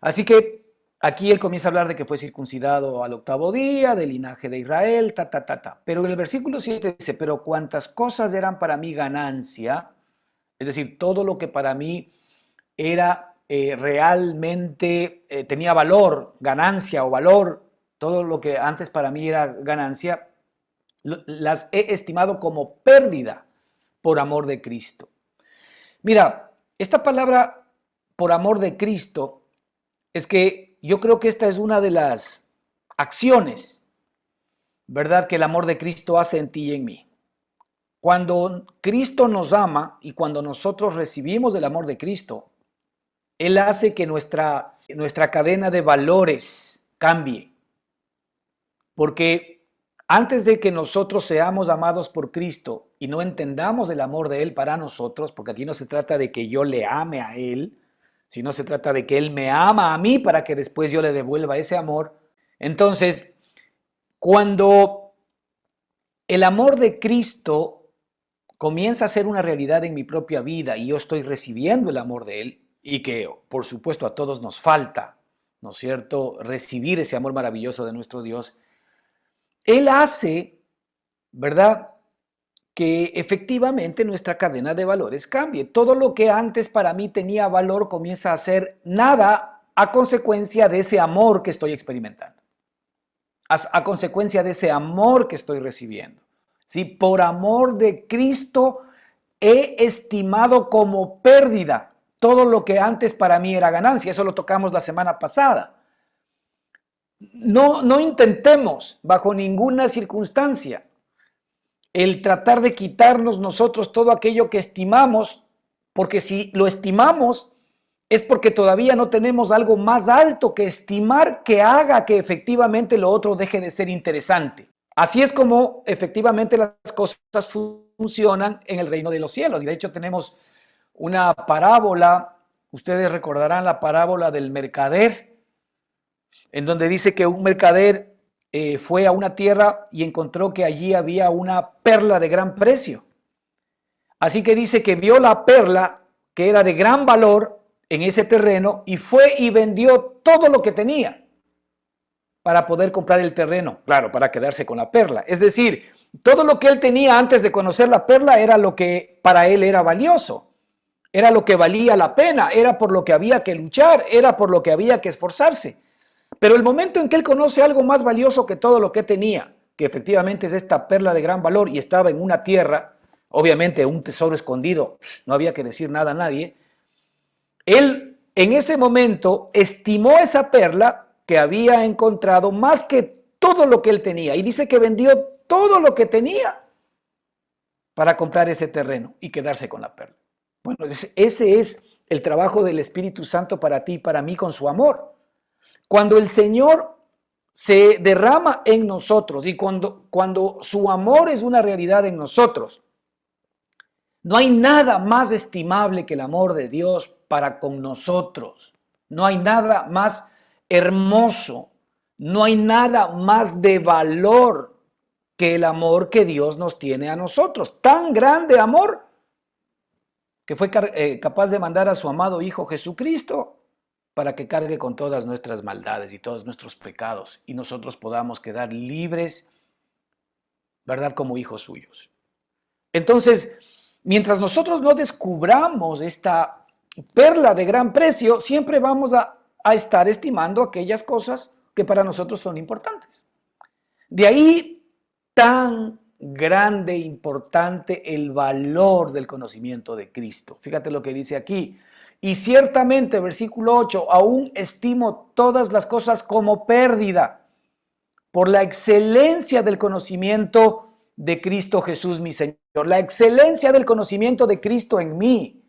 Así que aquí él comienza a hablar de que fue circuncidado al 8º día, del linaje de Israel, Pero en el versículo 7 dice, pero cuantas cosas eran para mí ganancia, es decir, todo lo que para mí era realmente tenía valor, ganancia o valor, todo lo que antes para mí era ganancia, las he estimado como pérdida por amor de Cristo. Mira, esta palabra por amor de Cristo es que yo creo que esta es una de las acciones, ¿verdad?, que el amor de Cristo hace en ti y en mí. Cuando Cristo nos ama y cuando nosotros recibimos el amor de Cristo, Él hace que nuestra cadena de valores cambie. Porque antes de que nosotros seamos amados por Cristo y no entendamos el amor de Él para nosotros, porque aquí no se trata de que yo le ame a Él, sino se trata de que Él me ama a mí para que después yo le devuelva ese amor. Entonces, cuando el amor de Cristo comienza a ser una realidad en mi propia vida y yo estoy recibiendo el amor de Él, y que por supuesto a todos nos falta, ¿no es cierto?, recibir ese amor maravilloso de nuestro Dios, Él hace, ¿verdad?, que efectivamente nuestra cadena de valores cambie. Todo lo que antes para mí tenía valor comienza a ser nada a consecuencia de ese amor que estoy experimentando, a consecuencia de ese amor que estoy recibiendo. ¿Sí? Por amor de Cristo he estimado como pérdida todo lo que antes para mí era ganancia. Eso lo tocamos la semana pasada. No intentemos bajo ninguna circunstancia el tratar de quitarnos nosotros todo aquello que estimamos, porque si lo estimamos es porque todavía no tenemos algo más alto que estimar que haga que efectivamente lo otro deje de ser interesante. Así es como efectivamente las cosas funcionan en el reino de los cielos. Y de hecho tenemos una parábola, ustedes recordarán la parábola del mercader, en donde dice que un mercader fue a una tierra y encontró que allí había una perla de gran precio. Así que dice que vio la perla que era de gran valor en ese terreno y fue y vendió todo lo que tenía para poder comprar el terreno, claro, para quedarse con la perla. Es decir, todo lo que él tenía antes de conocer la perla era lo que para él era valioso. era lo que valía la pena, era por lo que había que luchar, era por lo que había que esforzarse. Pero el momento en que él conoce algo más valioso que todo lo que tenía, que efectivamente es esta perla de gran valor y estaba en una tierra, obviamente un tesoro escondido, no había que decir nada a nadie, él en ese momento estimó esa perla que había encontrado más que todo lo que él tenía y dice que vendió todo lo que tenía para comprar ese terreno y quedarse con la perla. Bueno, ese es el trabajo del Espíritu Santo para ti y para mí con su amor. Cuando el Señor se derrama en nosotros y cuando su amor es una realidad en nosotros, no hay nada más estimable que el amor de Dios para con nosotros. No hay nada más hermoso, no hay nada más de valor que el amor que Dios nos tiene a nosotros. Tan grande amor que fue capaz de mandar a su amado Hijo Jesucristo para que cargue con todas nuestras maldades y todos nuestros pecados y nosotros podamos quedar libres, ¿verdad? Como hijos suyos. Entonces, mientras nosotros no descubramos esta perla de gran precio, siempre vamos a estar estimando aquellas cosas que para nosotros son importantes. De ahí tan grande e importante el valor del conocimiento de Cristo. Fíjate lo que dice aquí. Y ciertamente, versículo 8, aún estimo todas las cosas como pérdida por la excelencia del conocimiento de Cristo Jesús, mi Señor. La excelencia del conocimiento de Cristo en mí.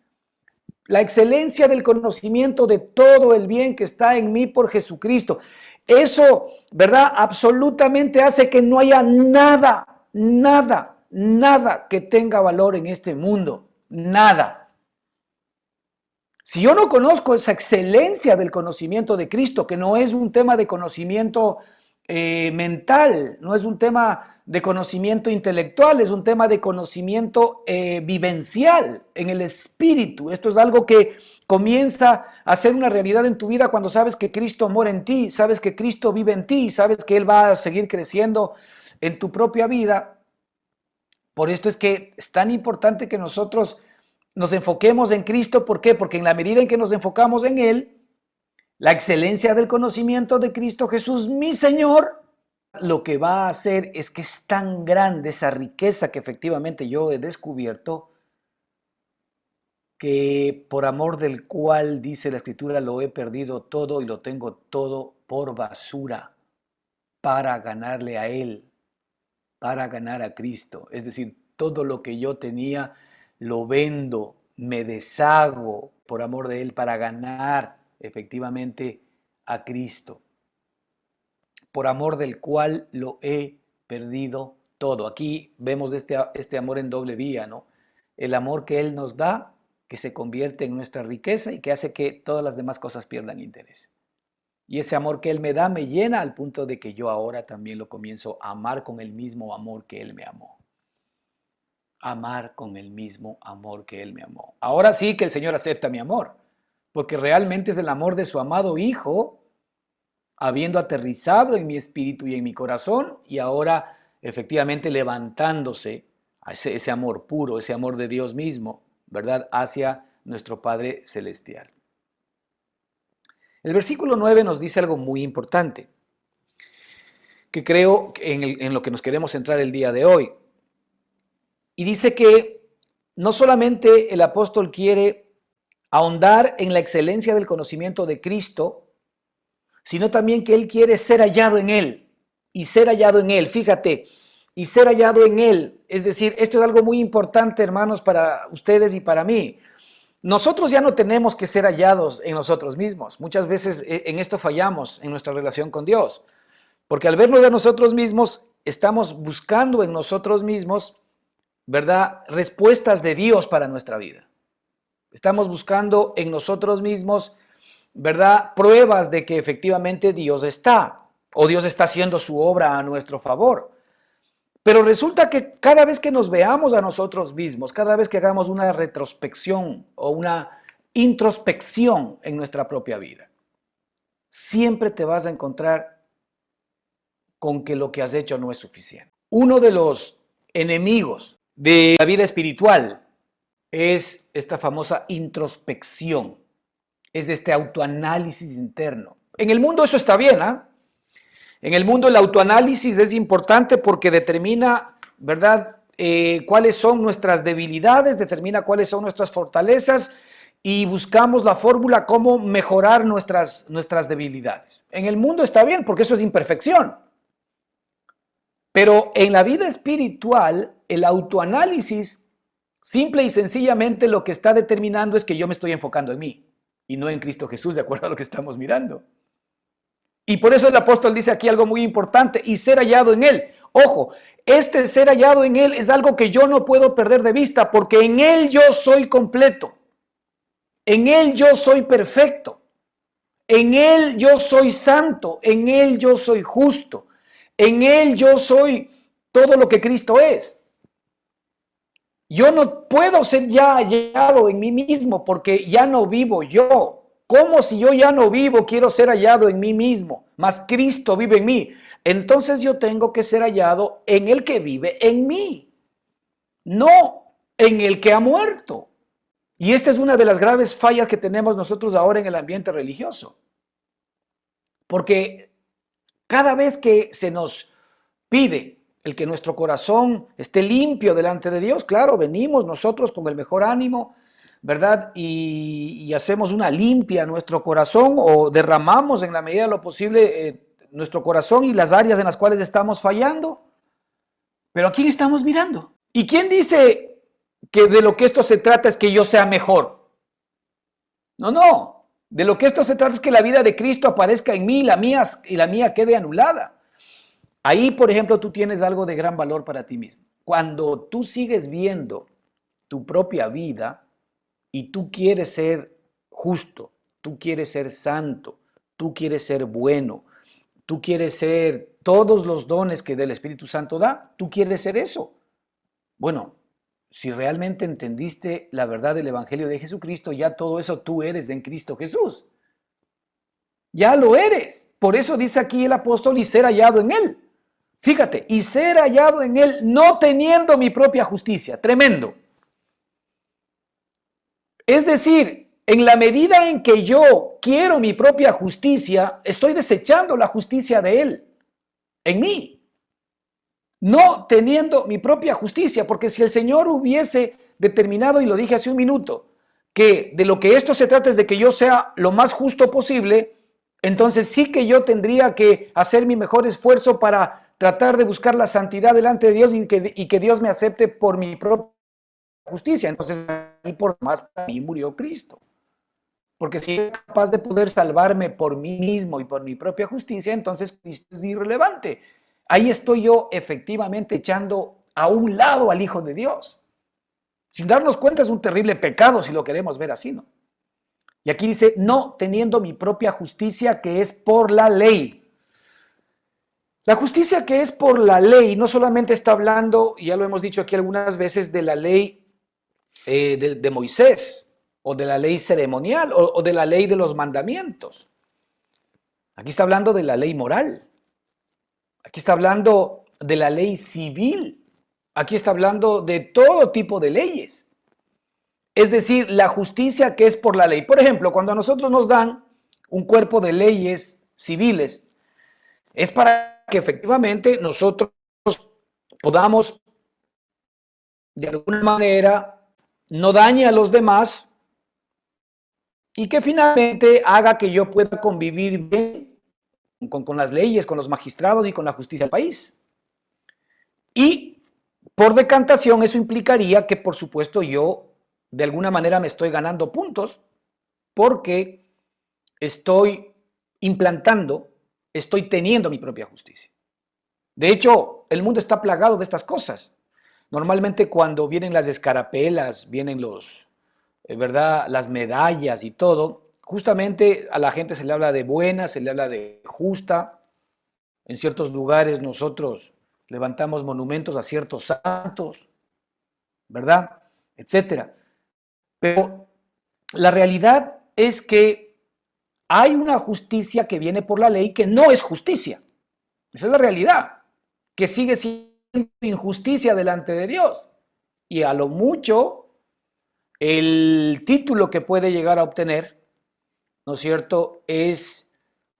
La excelencia del conocimiento de todo el bien que está en mí por Jesucristo. Eso, ¿verdad? Absolutamente hace que no haya nada, nada, nada que tenga valor en este mundo. Nada. Si yo no conozco esa excelencia del conocimiento de Cristo, que no es un tema de conocimiento mental, no es un tema de conocimiento intelectual, es un tema de conocimiento vivencial en el espíritu. Esto es algo que comienza a ser una realidad en tu vida cuando sabes que Cristo mora en ti, sabes que Cristo vive en ti, sabes que Él va a seguir creciendo en tu propia vida. Por esto es que es tan importante que nosotros nos enfoquemos en Cristo. ¿Por qué? Porque en la medida en que nos enfocamos en Él, la excelencia del conocimiento de Cristo Jesús, mi Señor, lo que va a hacer es que es tan grande esa riqueza que efectivamente yo he descubierto, que por amor del cual, dice la Escritura, lo he perdido todo y lo tengo todo por basura para ganarle a Él, para ganar a Cristo. Es decir, todo lo que yo tenía lo vendo, me deshago por amor de Él para ganar efectivamente a Cristo, por amor del cual lo he perdido todo. Aquí vemos este amor en doble vía, ¿no? El amor que Él nos da, que se convierte en nuestra riqueza y que hace que todas las demás cosas pierdan interés. Y ese amor que Él me da me llena al punto de que yo ahora también lo comienzo a amar con el mismo amor que Él me amó. Amar con el mismo amor que Él me amó. Ahora sí que el Señor acepta mi amor, porque realmente es el amor de su amado Hijo, habiendo aterrizado en mi espíritu y en mi corazón, y ahora efectivamente levantándose a ese amor puro, ese amor de Dios mismo, ¿verdad? Hacia nuestro Padre Celestial. El versículo 9 nos dice algo muy importante, que creo en lo que nos queremos centrar el día de hoy. Y dice que no solamente el apóstol quiere ahondar en la excelencia del conocimiento de Cristo, sino también que él quiere ser hallado en Él y ser hallado en Él. Fíjate, y ser hallado en Él. Es decir, esto es algo muy importante, hermanos, para ustedes y para mí. Nosotros ya no tenemos que ser hallados en nosotros mismos. Muchas veces en esto fallamos en nuestra relación con Dios, porque al verlo de nosotros mismos, estamos buscando en nosotros mismos, ¿verdad?, respuestas de Dios para nuestra vida. Estamos buscando en nosotros mismos, ¿verdad?, pruebas de que efectivamente Dios está, o Dios está haciendo su obra a nuestro favor. Pero resulta que cada vez que nos veamos a nosotros mismos, cada vez que hagamos una retrospección o una introspección en nuestra propia vida, siempre te vas a encontrar con que lo que has hecho no es suficiente. Uno de los enemigos de la vida espiritual es esta famosa introspección, es este autoanálisis interno. En el mundo eso está bien, ¿ah? En el mundo el autoanálisis es importante porque determina, ¿verdad?, cuáles son nuestras debilidades, determina cuáles son nuestras fortalezas y buscamos la fórmula cómo mejorar nuestras debilidades. En el mundo está bien porque eso es imperfección. Pero en la vida espiritual, el autoanálisis, simple y sencillamente lo que está determinando es que yo me estoy enfocando en mí y no en Cristo Jesús, de acuerdo a lo que estamos mirando. Y por eso el apóstol dice aquí algo muy importante, y ser hallado en Él. Ojo, este ser hallado en Él es algo que yo no puedo perder de vista, porque en Él yo soy completo. En Él yo soy perfecto. En Él yo soy santo. En Él yo soy justo. En Él yo soy todo lo que Cristo es. Yo no puedo ser ya hallado en mí mismo porque ya no vivo yo. ¿Cómo si yo ya no vivo quiero ser hallado en mí mismo? Mas Cristo vive en mí. Entonces yo tengo que ser hallado en el que vive en mí, no en el que ha muerto. Y esta es una de las graves fallas que tenemos nosotros ahora en el ambiente religioso. Porque cada vez que se nos pide el que nuestro corazón esté limpio delante de Dios, claro, venimos nosotros con el mejor ánimo, ¿verdad? Y hacemos una limpia a nuestro corazón o derramamos en la medida de lo posible nuestro corazón y las áreas en las cuales estamos fallando. Pero ¿a quién estamos mirando? ¿Y quién dice que de lo que esto se trata es que yo sea mejor? No, no. De lo que esto se trata es que la vida de Cristo aparezca en mí y la mía quede anulada. Ahí, por ejemplo, tú tienes algo de gran valor para ti mismo. Cuando tú sigues viendo tu propia vida y tú quieres ser justo, tú quieres ser santo, tú quieres ser bueno, tú quieres ser todos los dones que del Espíritu Santo da, tú quieres ser eso. Bueno, si realmente entendiste la verdad del Evangelio de Jesucristo, ya todo eso tú eres en Cristo Jesús. Ya lo eres. Por eso dice aquí el apóstol, y ser hallado en Él. Fíjate, y ser hallado en Él no teniendo mi propia justicia. Tremendo. Es decir, en la medida en que yo quiero mi propia justicia, estoy desechando la justicia de Él en mí. No teniendo mi propia justicia, porque si el Señor hubiese determinado, y lo dije hace un minuto, que de lo que esto se trata es de que yo sea lo más justo posible, entonces sí que yo tendría que hacer mi mejor esfuerzo para tratar de buscar la santidad delante de Dios y que Dios me acepte por mi propia justicia. Entonces, y por más para mí murió Cristo. Porque si es capaz de poder salvarme por mí mismo y por mi propia justicia, entonces Cristo es irrelevante. Ahí estoy yo efectivamente echando a un lado al Hijo de Dios. Sin darnos cuenta es un terrible pecado si lo queremos ver así, ¿no? Y aquí dice, no teniendo mi propia justicia que es por la ley. La justicia que es por la ley no solamente está hablando, y ya lo hemos dicho aquí algunas veces, de la ley de Moisés, o de la ley ceremonial, o de la ley de los mandamientos. Aquí está hablando de la ley moral. Aquí está hablando de la ley civil. Aquí está hablando de todo tipo de leyes. Es decir, la justicia que es por la ley. Por ejemplo, cuando a nosotros nos dan un cuerpo de leyes civiles, es para que efectivamente nosotros podamos, de alguna manera, no dañe a los demás y que finalmente haga que yo pueda convivir bien con las leyes, con los magistrados y con la justicia del país. Y por decantación eso implicaría que, por supuesto, yo de alguna manera me estoy ganando puntos porque estoy implantando, estoy teniendo mi propia justicia. De hecho, el mundo está plagado de estas cosas. Normalmente cuando vienen las escarapelas, vienen ¿verdad?, las medallas y todo, justamente a la gente se le habla de buena, se le habla de justa. En ciertos lugares nosotros levantamos monumentos a ciertos santos, ¿verdad? Etcétera. Pero la realidad es que hay una justicia que viene por la ley que no es justicia. Esa es la realidad, que sigue siendo injusticia delante de Dios. Y a lo mucho el título que puede llegar a obtener, ¿no es cierto?, es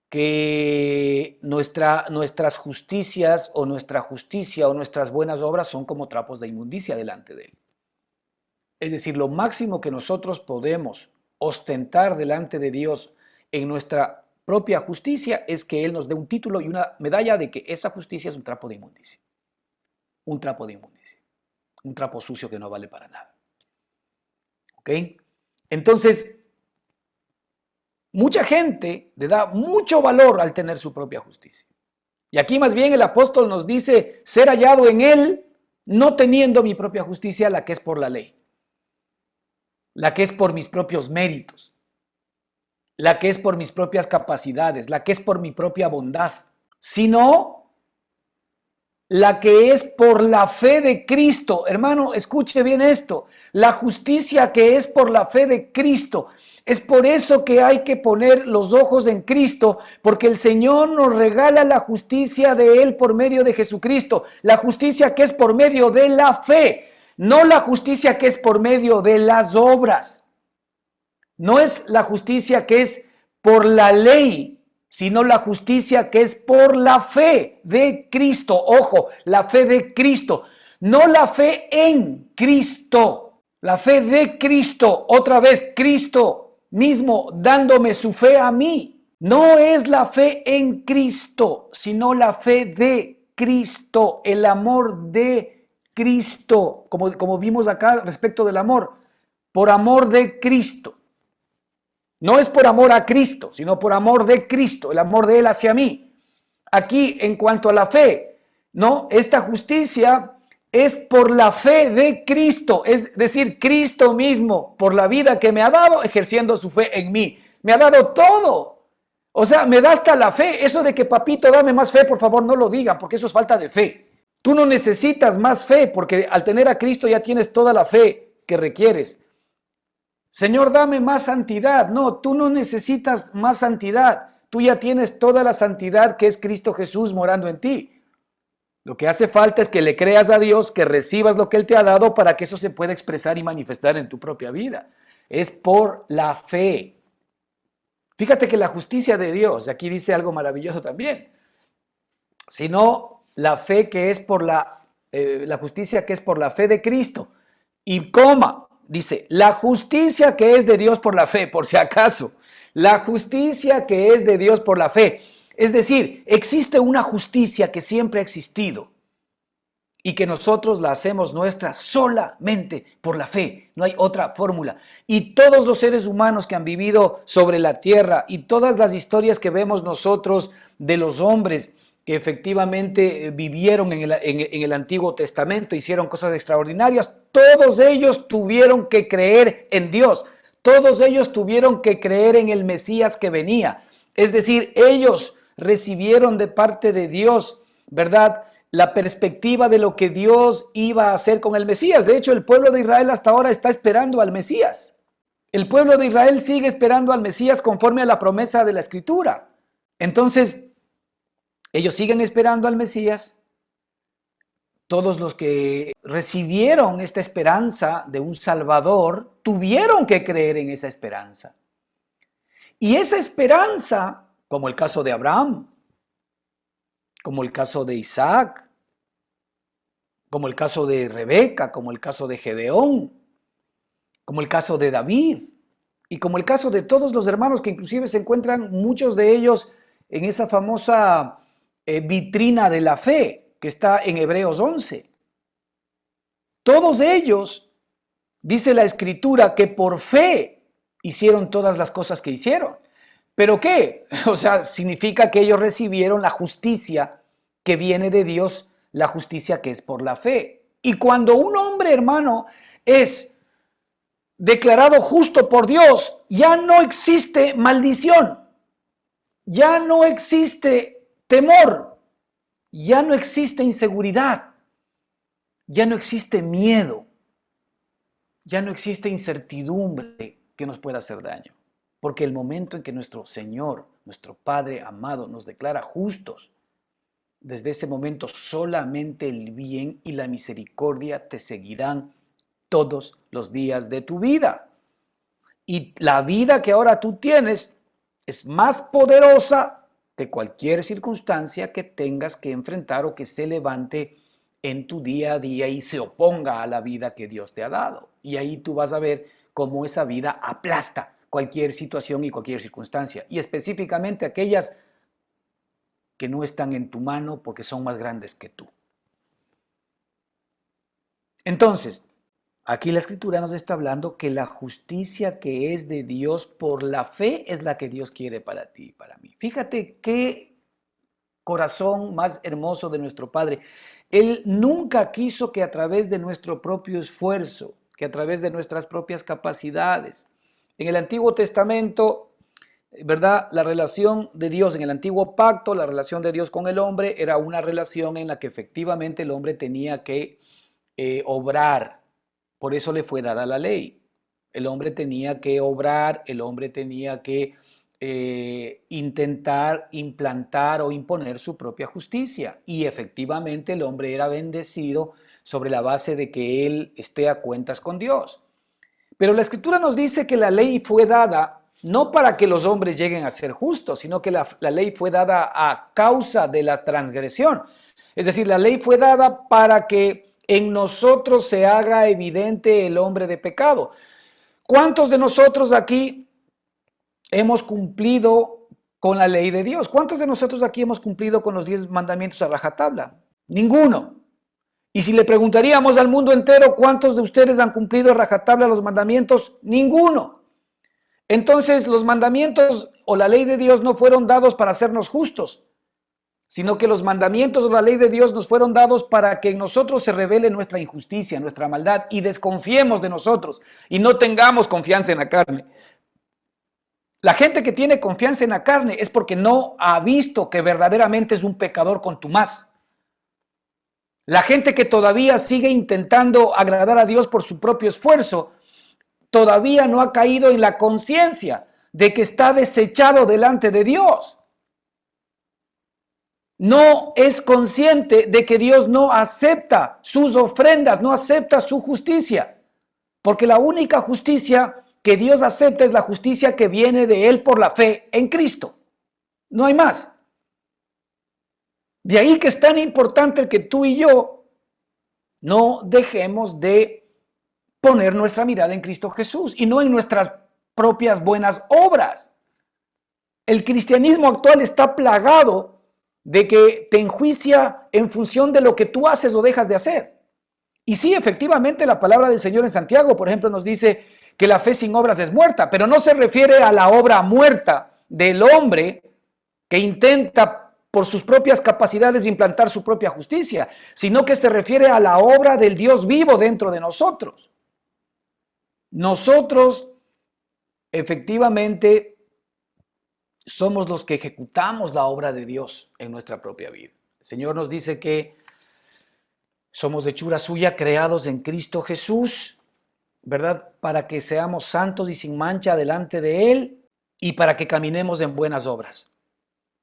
que nuestras justicias o nuestra justicia o nuestras buenas obras son como trapos de inmundicia delante de Él. Es decir, lo máximo que nosotros podemos ostentar delante de Dios en nuestra propia justicia es que Él nos dé un título y una medalla de que esa justicia es un trapo de inmundicia. Un trapo de inmundicia. Un trapo sucio que no vale para nada. ¿Ok? Entonces, mucha gente le da mucho valor al tener su propia justicia. Y aquí más bien el apóstol nos dice ser hallado en Él, no teniendo mi propia justicia, la que es por la ley, la que es por mis propios méritos, la que es por mis propias capacidades, la que es por mi propia bondad, sino la que es por la fe de Cristo. Hermano, escuche bien esto, la justicia que es por la fe de Cristo. Es por eso que hay que poner los ojos en Cristo, porque el Señor nos regala la justicia de Él por medio de Jesucristo, la justicia que es por medio de la fe, no la justicia que es por medio de las obras. No es la justicia que es por la ley, sino la justicia que es por la fe de Cristo. Ojo, la fe de Cristo, no la fe en Cristo, la fe de Cristo. Otra vez, Cristo mismo dándome su fe a mí. No es la fe en Cristo, sino la fe de Cristo, el amor de Cristo, como vimos acá respecto del amor, por amor de Cristo. No es por amor a Cristo, sino por amor de Cristo, el amor de Él hacia mí. Aquí, en cuanto a la fe, ¿no? Esta justicia es por la fe de Cristo, es decir, Cristo mismo, por la vida que me ha dado, ejerciendo su fe en mí. Me ha dado todo. O sea, me da hasta la fe. Eso de que papito, dame más fe, por favor, no lo digan, porque eso es falta de fe. Tú no necesitas más fe, porque al tener a Cristo ya tienes toda la fe que requieres. Señor, dame más santidad. No, tú no necesitas más santidad. Tú ya tienes toda la santidad que es Cristo Jesús morando en ti. Lo que hace falta es que le creas a Dios, que recibas lo que Él te ha dado para que eso se pueda expresar y manifestar en tu propia vida. Es por la fe. Fíjate que la justicia de Dios, aquí dice algo maravilloso también, sino la fe que es por la justicia que es por la fe de Cristo. Y coma, dice, la justicia que es de Dios por la fe, por si acaso, la justicia que es de Dios por la fe. Es decir, existe una justicia que siempre ha existido y que nosotros la hacemos nuestra solamente por la fe. No hay otra fórmula. Y todos los seres humanos que han vivido sobre la tierra y todas las historias que vemos nosotros de los hombres que efectivamente vivieron en el Antiguo Testamento, hicieron cosas extraordinarias, todos ellos tuvieron que creer en Dios, todos ellos tuvieron que creer en el Mesías que venía. Es decir, ellos recibieron de parte de Dios, ¿verdad?, la perspectiva de lo que Dios iba a hacer con el Mesías. De hecho, el pueblo de Israel hasta ahora está esperando al Mesías. El pueblo de Israel sigue esperando al Mesías conforme a la promesa de la Escritura. Entonces, ellos siguen esperando al Mesías. Todos los que recibieron esta esperanza de un Salvador tuvieron que creer en esa esperanza. Y esa esperanza, como el caso de Abraham, como el caso de Isaac, como el caso de Rebeca, como el caso de Gedeón, como el caso de David, y como el caso de todos los hermanos que inclusive se encuentran muchos de ellos en esa famosa vitrina de la fe que está en Hebreos 11. Todos ellos, dice la Escritura, que por fe hicieron todas las cosas que hicieron. ¿Pero qué? O sea, significa que ellos recibieron la justicia que viene de Dios, la justicia que es por la fe. Y cuando un hombre, hermano, es declarado justo por Dios, ya no existe maldición, ya no existe temor, ya no existe inseguridad, ya no existe miedo, ya no existe incertidumbre que nos pueda hacer daño. Porque el momento en que nuestro Señor, nuestro Padre amado, nos declara justos, desde ese momento solamente el bien y la misericordia te seguirán todos los días de tu vida. Y la vida que ahora tú tienes es más poderosa que cualquier circunstancia que tengas que enfrentar o que se levante en tu día a día y se oponga a la vida que Dios te ha dado. Y ahí tú vas a ver cómo esa vida aplasta cualquier situación y cualquier circunstancia. Y específicamente aquellas que no están en tu mano porque son más grandes que tú. Entonces, aquí la Escritura nos está hablando que la justicia que es de Dios por la fe es la que Dios quiere para ti y para mí. Fíjate qué corazón más hermoso de nuestro Padre. Él nunca quiso que a través de nuestro propio esfuerzo, que a través de nuestras propias capacidades. En el Antiguo Testamento, ¿verdad? La relación de Dios en el Antiguo Pacto, la relación de Dios con el hombre, era una relación en la que efectivamente el hombre tenía que obrar. Por eso le fue dada la ley. El hombre tenía que obrar, el hombre tenía que intentar implantar o imponer su propia justicia. Y efectivamente el hombre era bendecido sobre la base de que él esté a cuentas con Dios. Pero la Escritura nos dice que la ley fue dada no para que los hombres lleguen a ser justos, sino que la ley fue dada a causa de la transgresión. Es decir, la ley fue dada para que en nosotros se haga evidente el hombre de pecado. ¿Cuántos de nosotros aquí hemos cumplido con la ley de Dios? ¿Cuántos de nosotros aquí hemos cumplido con los 10 mandamientos a rajatabla? Ninguno. Y si le preguntaríamos al mundo entero cuántos de ustedes han cumplido a rajatabla los mandamientos, ninguno. Entonces los mandamientos o la ley de Dios no fueron dados para hacernos justos, sino que los mandamientos o la ley de Dios nos fueron dados para que en nosotros se revele nuestra injusticia, nuestra maldad y desconfiemos de nosotros y no tengamos confianza en la carne. La gente que tiene confianza en la carne es porque no ha visto que verdaderamente es un pecador contumaz. La gente que todavía sigue intentando agradar a Dios por su propio esfuerzo, todavía no ha caído en la conciencia de que está desechado delante de Dios. No es consciente de que Dios no acepta sus ofrendas, no acepta su justicia, porque la única justicia que Dios acepta es la justicia que viene de Él por la fe en Cristo. No hay más. De ahí que es tan importante que tú y yo no dejemos de poner nuestra mirada en Cristo Jesús y no en nuestras propias buenas obras. El cristianismo actual está plagado de que te enjuicia en función de lo que tú haces o dejas de hacer. Y sí, efectivamente, la palabra del Señor en Santiago, por ejemplo, nos dice que la fe sin obras es muerta, pero no se refiere a la obra muerta del hombre que intenta por sus propias capacidades implantar su propia justicia, sino que se refiere a la obra del Dios vivo dentro de nosotros. Nosotros, efectivamente, somos los que ejecutamos la obra de Dios en nuestra propia vida. El Señor nos dice que somos hechura suya, creados en Cristo Jesús, ¿verdad? Para que seamos santos y sin mancha delante de Él y para que caminemos en buenas obras,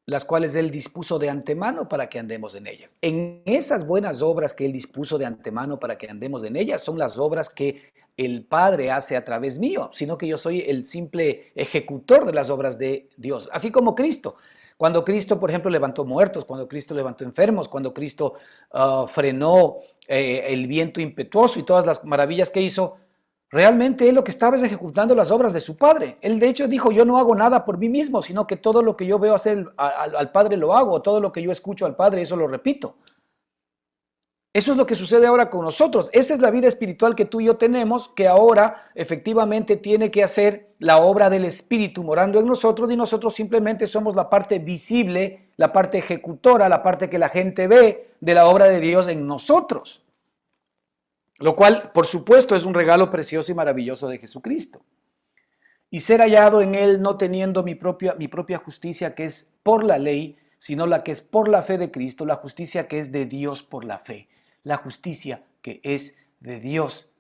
las cuales Él dispuso de antemano para que andemos en ellas. En esas buenas obras que Él dispuso de antemano para que andemos en ellas son las obras que el Padre hace a través mío, sino que yo soy el simple ejecutor de las obras de Dios, así como Cristo. Cuando Cristo, por ejemplo, levantó muertos, cuando Cristo levantó enfermos, cuando Cristo frenó el viento impetuoso y todas las maravillas que hizo, realmente Él lo que estaba es ejecutando las obras de su Padre. Él de hecho dijo, yo no hago nada por mí mismo, sino que todo lo que yo veo hacer al Padre lo hago, todo lo que yo escucho al Padre, eso lo repito. Eso es lo que sucede ahora con nosotros. Esa es la vida espiritual que tú y yo tenemos, que ahora efectivamente tiene que hacer la obra del Espíritu morando en nosotros y nosotros simplemente somos la parte visible, la parte ejecutora, la parte que la gente ve de la obra de Dios en nosotros. Lo cual, por supuesto, es un regalo precioso y maravilloso de Jesucristo. Y ser hallado en Él no teniendo mi propia justicia que es por la ley, sino la que es por la fe de Cristo, la justicia que es de Dios por la fe. La justicia que es de Dios.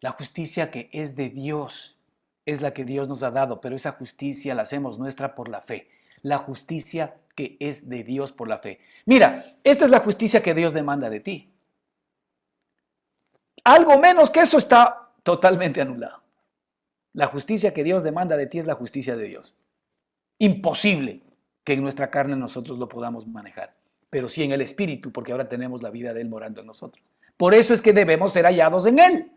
La justicia que es de Dios es la que Dios nos ha dado, pero esa justicia la hacemos nuestra por la fe. La justicia que es de Dios por la fe. Mira, esta es la justicia que Dios demanda de ti. Algo menos que eso está totalmente anulado. La justicia que Dios demanda de ti es la justicia de Dios. Imposible que en nuestra carne nosotros lo podamos manejar, pero sí en el Espíritu, porque ahora tenemos la vida de Él morando en nosotros. Por eso es que debemos ser hallados en Él.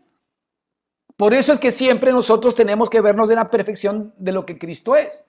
Por eso es que siempre nosotros tenemos que vernos en la perfección de lo que Cristo es.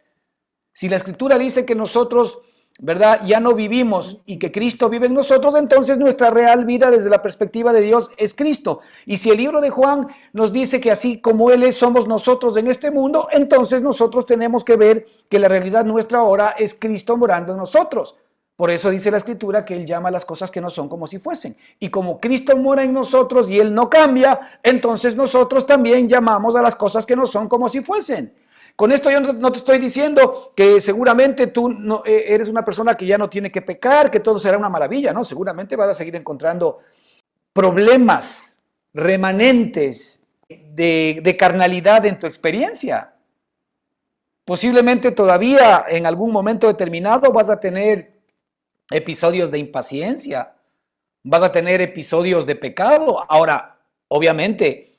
Si la Escritura dice que nosotros, ¿verdad?, ya no vivimos y que Cristo vive en nosotros, entonces nuestra real vida desde la perspectiva de Dios es Cristo. Y si el libro de Juan nos dice que así como Él es, somos nosotros en este mundo, entonces nosotros tenemos que ver que la realidad nuestra ahora es Cristo morando en nosotros. Por eso dice la Escritura que Él llama a las cosas que no son como si fuesen. Y como Cristo mora en nosotros y Él no cambia, entonces nosotros también llamamos a las cosas que no son como si fuesen. Con esto yo no te estoy diciendo que seguramente tú no, eres una persona que ya no tiene que pecar, que todo será una maravilla, ¿no? Seguramente vas a seguir encontrando problemas remanentes de carnalidad en tu experiencia. Posiblemente todavía en algún momento determinado vas a tener episodios de impaciencia, vas a tener episodios de pecado. Ahora, obviamente,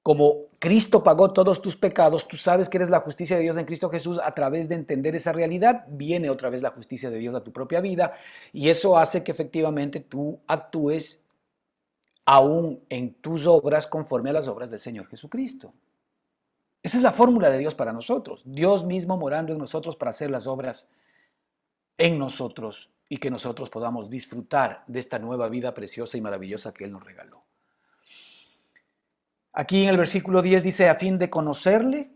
como Cristo pagó todos tus pecados, tú sabes que eres la justicia de Dios en Cristo Jesús. A través de entender esa realidad, viene otra vez la justicia de Dios a tu propia vida, y eso hace que efectivamente tú actúes aún en tus obras conforme a las obras del Señor Jesucristo. Esa es la fórmula de Dios para nosotros, Dios mismo morando en nosotros para hacer las obras en nosotros y que nosotros podamos disfrutar de esta nueva vida preciosa y maravillosa que Él nos regaló. Aquí en el versículo 10 dice, a fin de conocerle,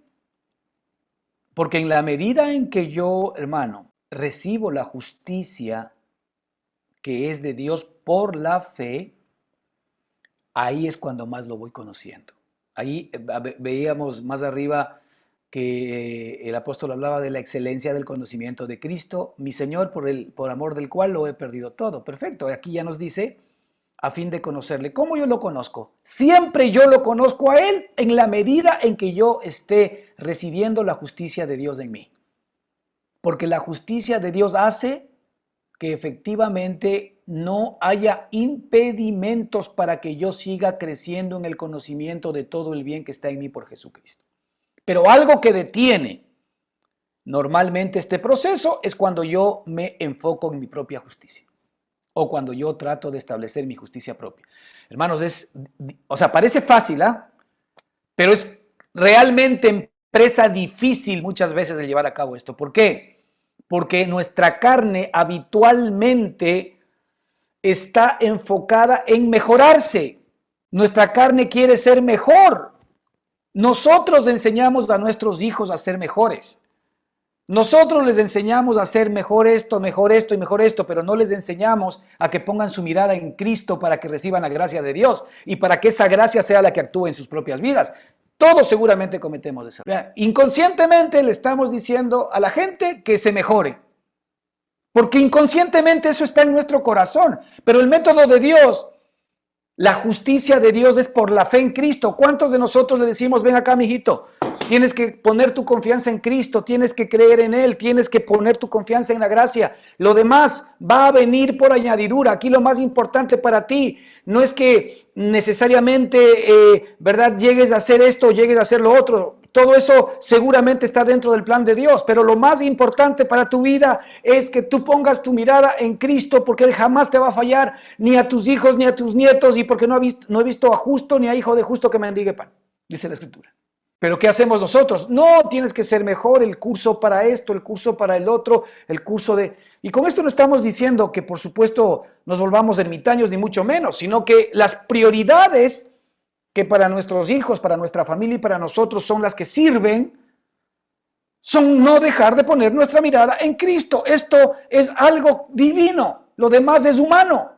porque en la medida en que yo, hermano, recibo la justicia que es de Dios por la fe, ahí es cuando más lo voy conociendo. Ahí veíamos más arriba que el apóstol hablaba de la excelencia del conocimiento de Cristo, mi Señor, por amor del cual lo he perdido todo. Perfecto, aquí ya nos dice, a fin de conocerle. ¿Cómo yo lo conozco? Siempre yo lo conozco a Él en la medida en que yo esté recibiendo la justicia de Dios en mí. Porque la justicia de Dios hace que efectivamente no haya impedimentos para que yo siga creciendo en el conocimiento de todo el bien que está en mí por Jesucristo. Pero algo que detiene normalmente este proceso es cuando yo me enfoco en mi propia justicia o cuando yo trato de establecer mi justicia propia. Hermanos, parece fácil, pero es realmente empresa difícil muchas veces de llevar a cabo esto. ¿Por qué? Porque nuestra carne habitualmente está enfocada en mejorarse. Nuestra carne quiere ser mejor. Nosotros enseñamos a nuestros hijos a ser mejores. Nosotros les enseñamos a hacer mejor esto y mejor esto, pero no les enseñamos a que pongan su mirada en Cristo para que reciban la gracia de Dios y para que esa gracia sea la que actúe en sus propias vidas. Todos seguramente cometemos eso. Inconscientemente le estamos diciendo a la gente que se mejore, porque inconscientemente eso está en nuestro corazón, pero el método de Dios, la justicia de Dios es por la fe en Cristo. ¿Cuántos de nosotros le decimos, ven acá, mijito, tienes que poner tu confianza en Cristo, tienes que creer en Él, tienes que poner tu confianza en la gracia? Lo demás va a venir por añadidura. Aquí lo más importante para ti no es que necesariamente, ¿verdad?, llegues a hacer esto o llegues a hacer lo otro. Todo eso seguramente está dentro del plan de Dios, pero lo más importante para tu vida es que tú pongas tu mirada en Cristo, porque Él jamás te va a fallar, ni a tus hijos, ni a tus nietos, y porque no he visto a justo ni a hijo de justo que mendigue pan, dice la Escritura. Pero ¿qué hacemos nosotros? No, tienes que ser mejor, el curso para esto, el curso para el otro, el curso de... Y con esto no estamos diciendo que por supuesto nos volvamos ermitaños, ni mucho menos, sino que las prioridades que para nuestros hijos, para nuestra familia y para nosotros son las que sirven, son no dejar de poner nuestra mirada en Cristo. Esto es algo divino, lo demás es humano.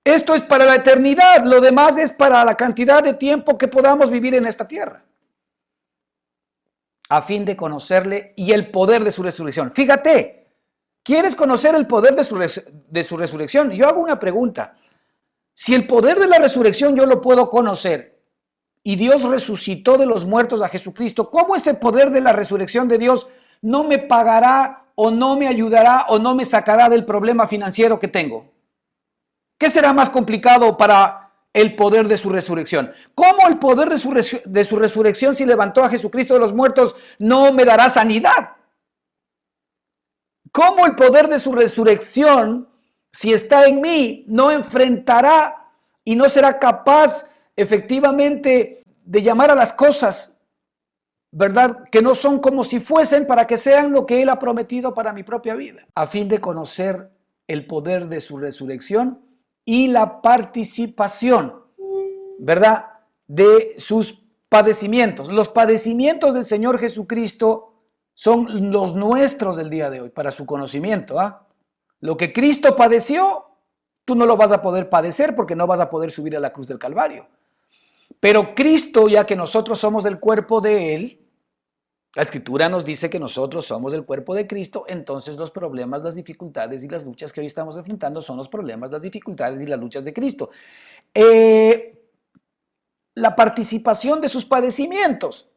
Esto es para la eternidad, lo demás es para la cantidad de tiempo que podamos vivir en esta tierra. A fin de conocerle y el poder de su resurrección. Fíjate, ¿quieres conocer el poder de su resurrección? Yo hago una pregunta. Si el poder de la resurrección yo lo puedo conocer y Dios resucitó de los muertos a Jesucristo, ¿cómo ese poder de la resurrección de Dios no me pagará o no me ayudará o no me sacará del problema financiero que tengo? ¿Qué será más complicado para el poder de su resurrección. ¿Cómo el poder de su resurrección, si levantó a Jesucristo de los muertos, no me dará sanidad? ¿Cómo el poder de su resurrección, si está en mí, no enfrentará y no será capaz efectivamente de llamar a las cosas, ¿verdad?, que no son como si fuesen, para que sean lo que Él ha prometido para mi propia vida, a fin de conocer el poder de su resurrección y la participación, ¿verdad?, de sus padecimientos. Los padecimientos del Señor Jesucristo son los nuestros del día de hoy, para su conocimiento. Lo que Cristo padeció, tú no lo vas a poder padecer porque no vas a poder subir a la cruz del Calvario. Pero Cristo, ya que nosotros somos del cuerpo de Él, la Escritura nos dice que nosotros somos del cuerpo de Cristo, entonces los problemas, las dificultades y las luchas que hoy estamos enfrentando son los problemas, las dificultades y las luchas de Cristo. La participación de sus padecimientos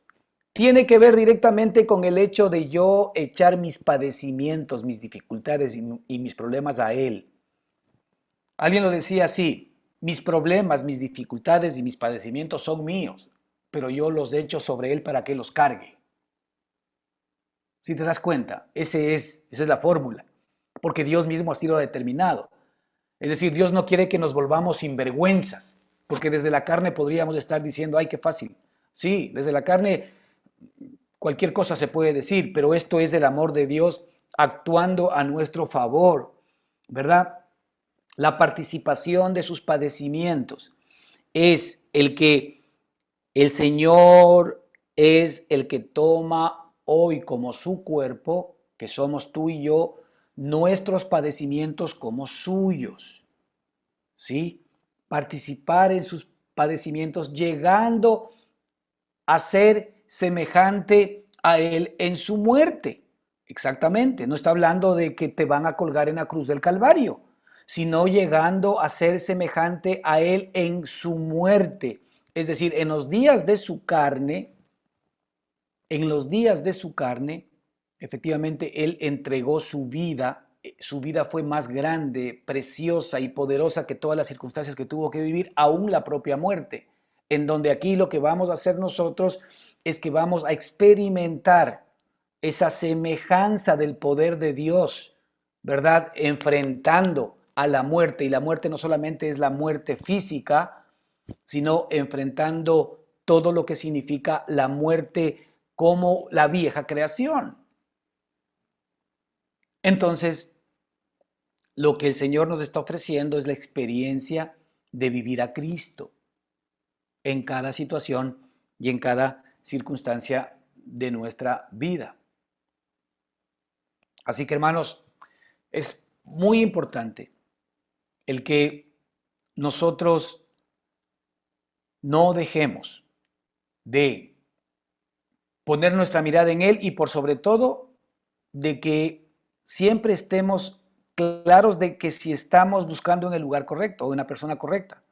tiene que ver directamente con el hecho de yo echar mis padecimientos, mis dificultades y mis problemas a Él. Alguien lo decía así: mis problemas, mis dificultades y mis padecimientos son míos, pero yo los echo sobre Él para que los cargue. Si te das cuenta, esa es la fórmula, porque Dios mismo así lo ha determinado. Es decir, Dios no quiere que nos volvamos sinvergüenzas, porque desde la carne podríamos estar diciendo, ay, qué fácil. Sí, desde la carne cualquier cosa se puede decir, pero esto es el amor de Dios actuando a nuestro favor, ¿verdad? La participación de sus padecimientos es el que el Señor es el que toma hoy como su cuerpo, que somos tú y yo, nuestros padecimientos como suyos, ¿sí? Participar en sus padecimientos, llegando a ser semejante a Él en su muerte. Exactamente, no está hablando de que te van a colgar en la cruz del Calvario, sino llegando a ser semejante a Él en su muerte. Es decir, en los días de su carne, efectivamente Él entregó su vida. Su vida fue más grande, preciosa y poderosa que todas las circunstancias que tuvo que vivir, aún la propia muerte. En donde aquí lo que vamos a hacer nosotros es que vamos a experimentar esa semejanza del poder de Dios, ¿verdad?, enfrentando a la muerte. Y la muerte no solamente es la muerte física, sino enfrentando todo lo que significa la muerte como la vieja creación. Entonces, lo que el Señor nos está ofreciendo es la experiencia de vivir a Cristo en cada situación y en cada circunstancia de nuestra vida. Así que, hermanos, es muy importante el que nosotros no dejemos de poner nuestra mirada en Él, y por sobre todo de que siempre estemos claros de que si estamos buscando en el lugar correcto o en la persona correcta.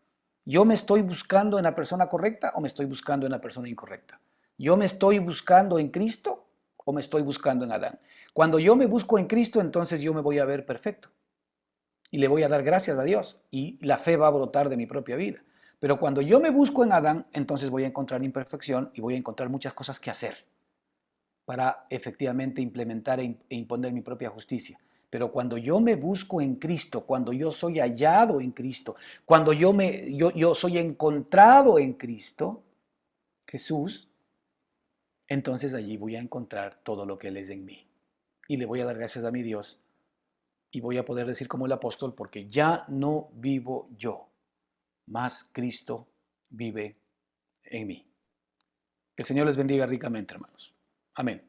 ¿Yo me estoy buscando en la persona correcta o me estoy buscando en la persona incorrecta? ¿Yo me estoy buscando en Cristo o me estoy buscando en Adán? Cuando yo me busco en Cristo, entonces yo me voy a ver perfecto y le voy a dar gracias a Dios y la fe va a brotar de mi propia vida. Pero cuando yo me busco en Adán, entonces voy a encontrar imperfección y voy a encontrar muchas cosas que hacer para efectivamente implementar e imponer mi propia justicia. Pero cuando yo me busco en Cristo, cuando yo soy hallado en Cristo, cuando yo soy encontrado en Cristo, Jesús, entonces allí voy a encontrar todo lo que Él es en mí. Y le voy a dar gracias a mi Dios y voy a poder decir como el apóstol, porque ya no vivo yo, mas Cristo vive en mí. Que el Señor les bendiga ricamente, hermanos. Amén.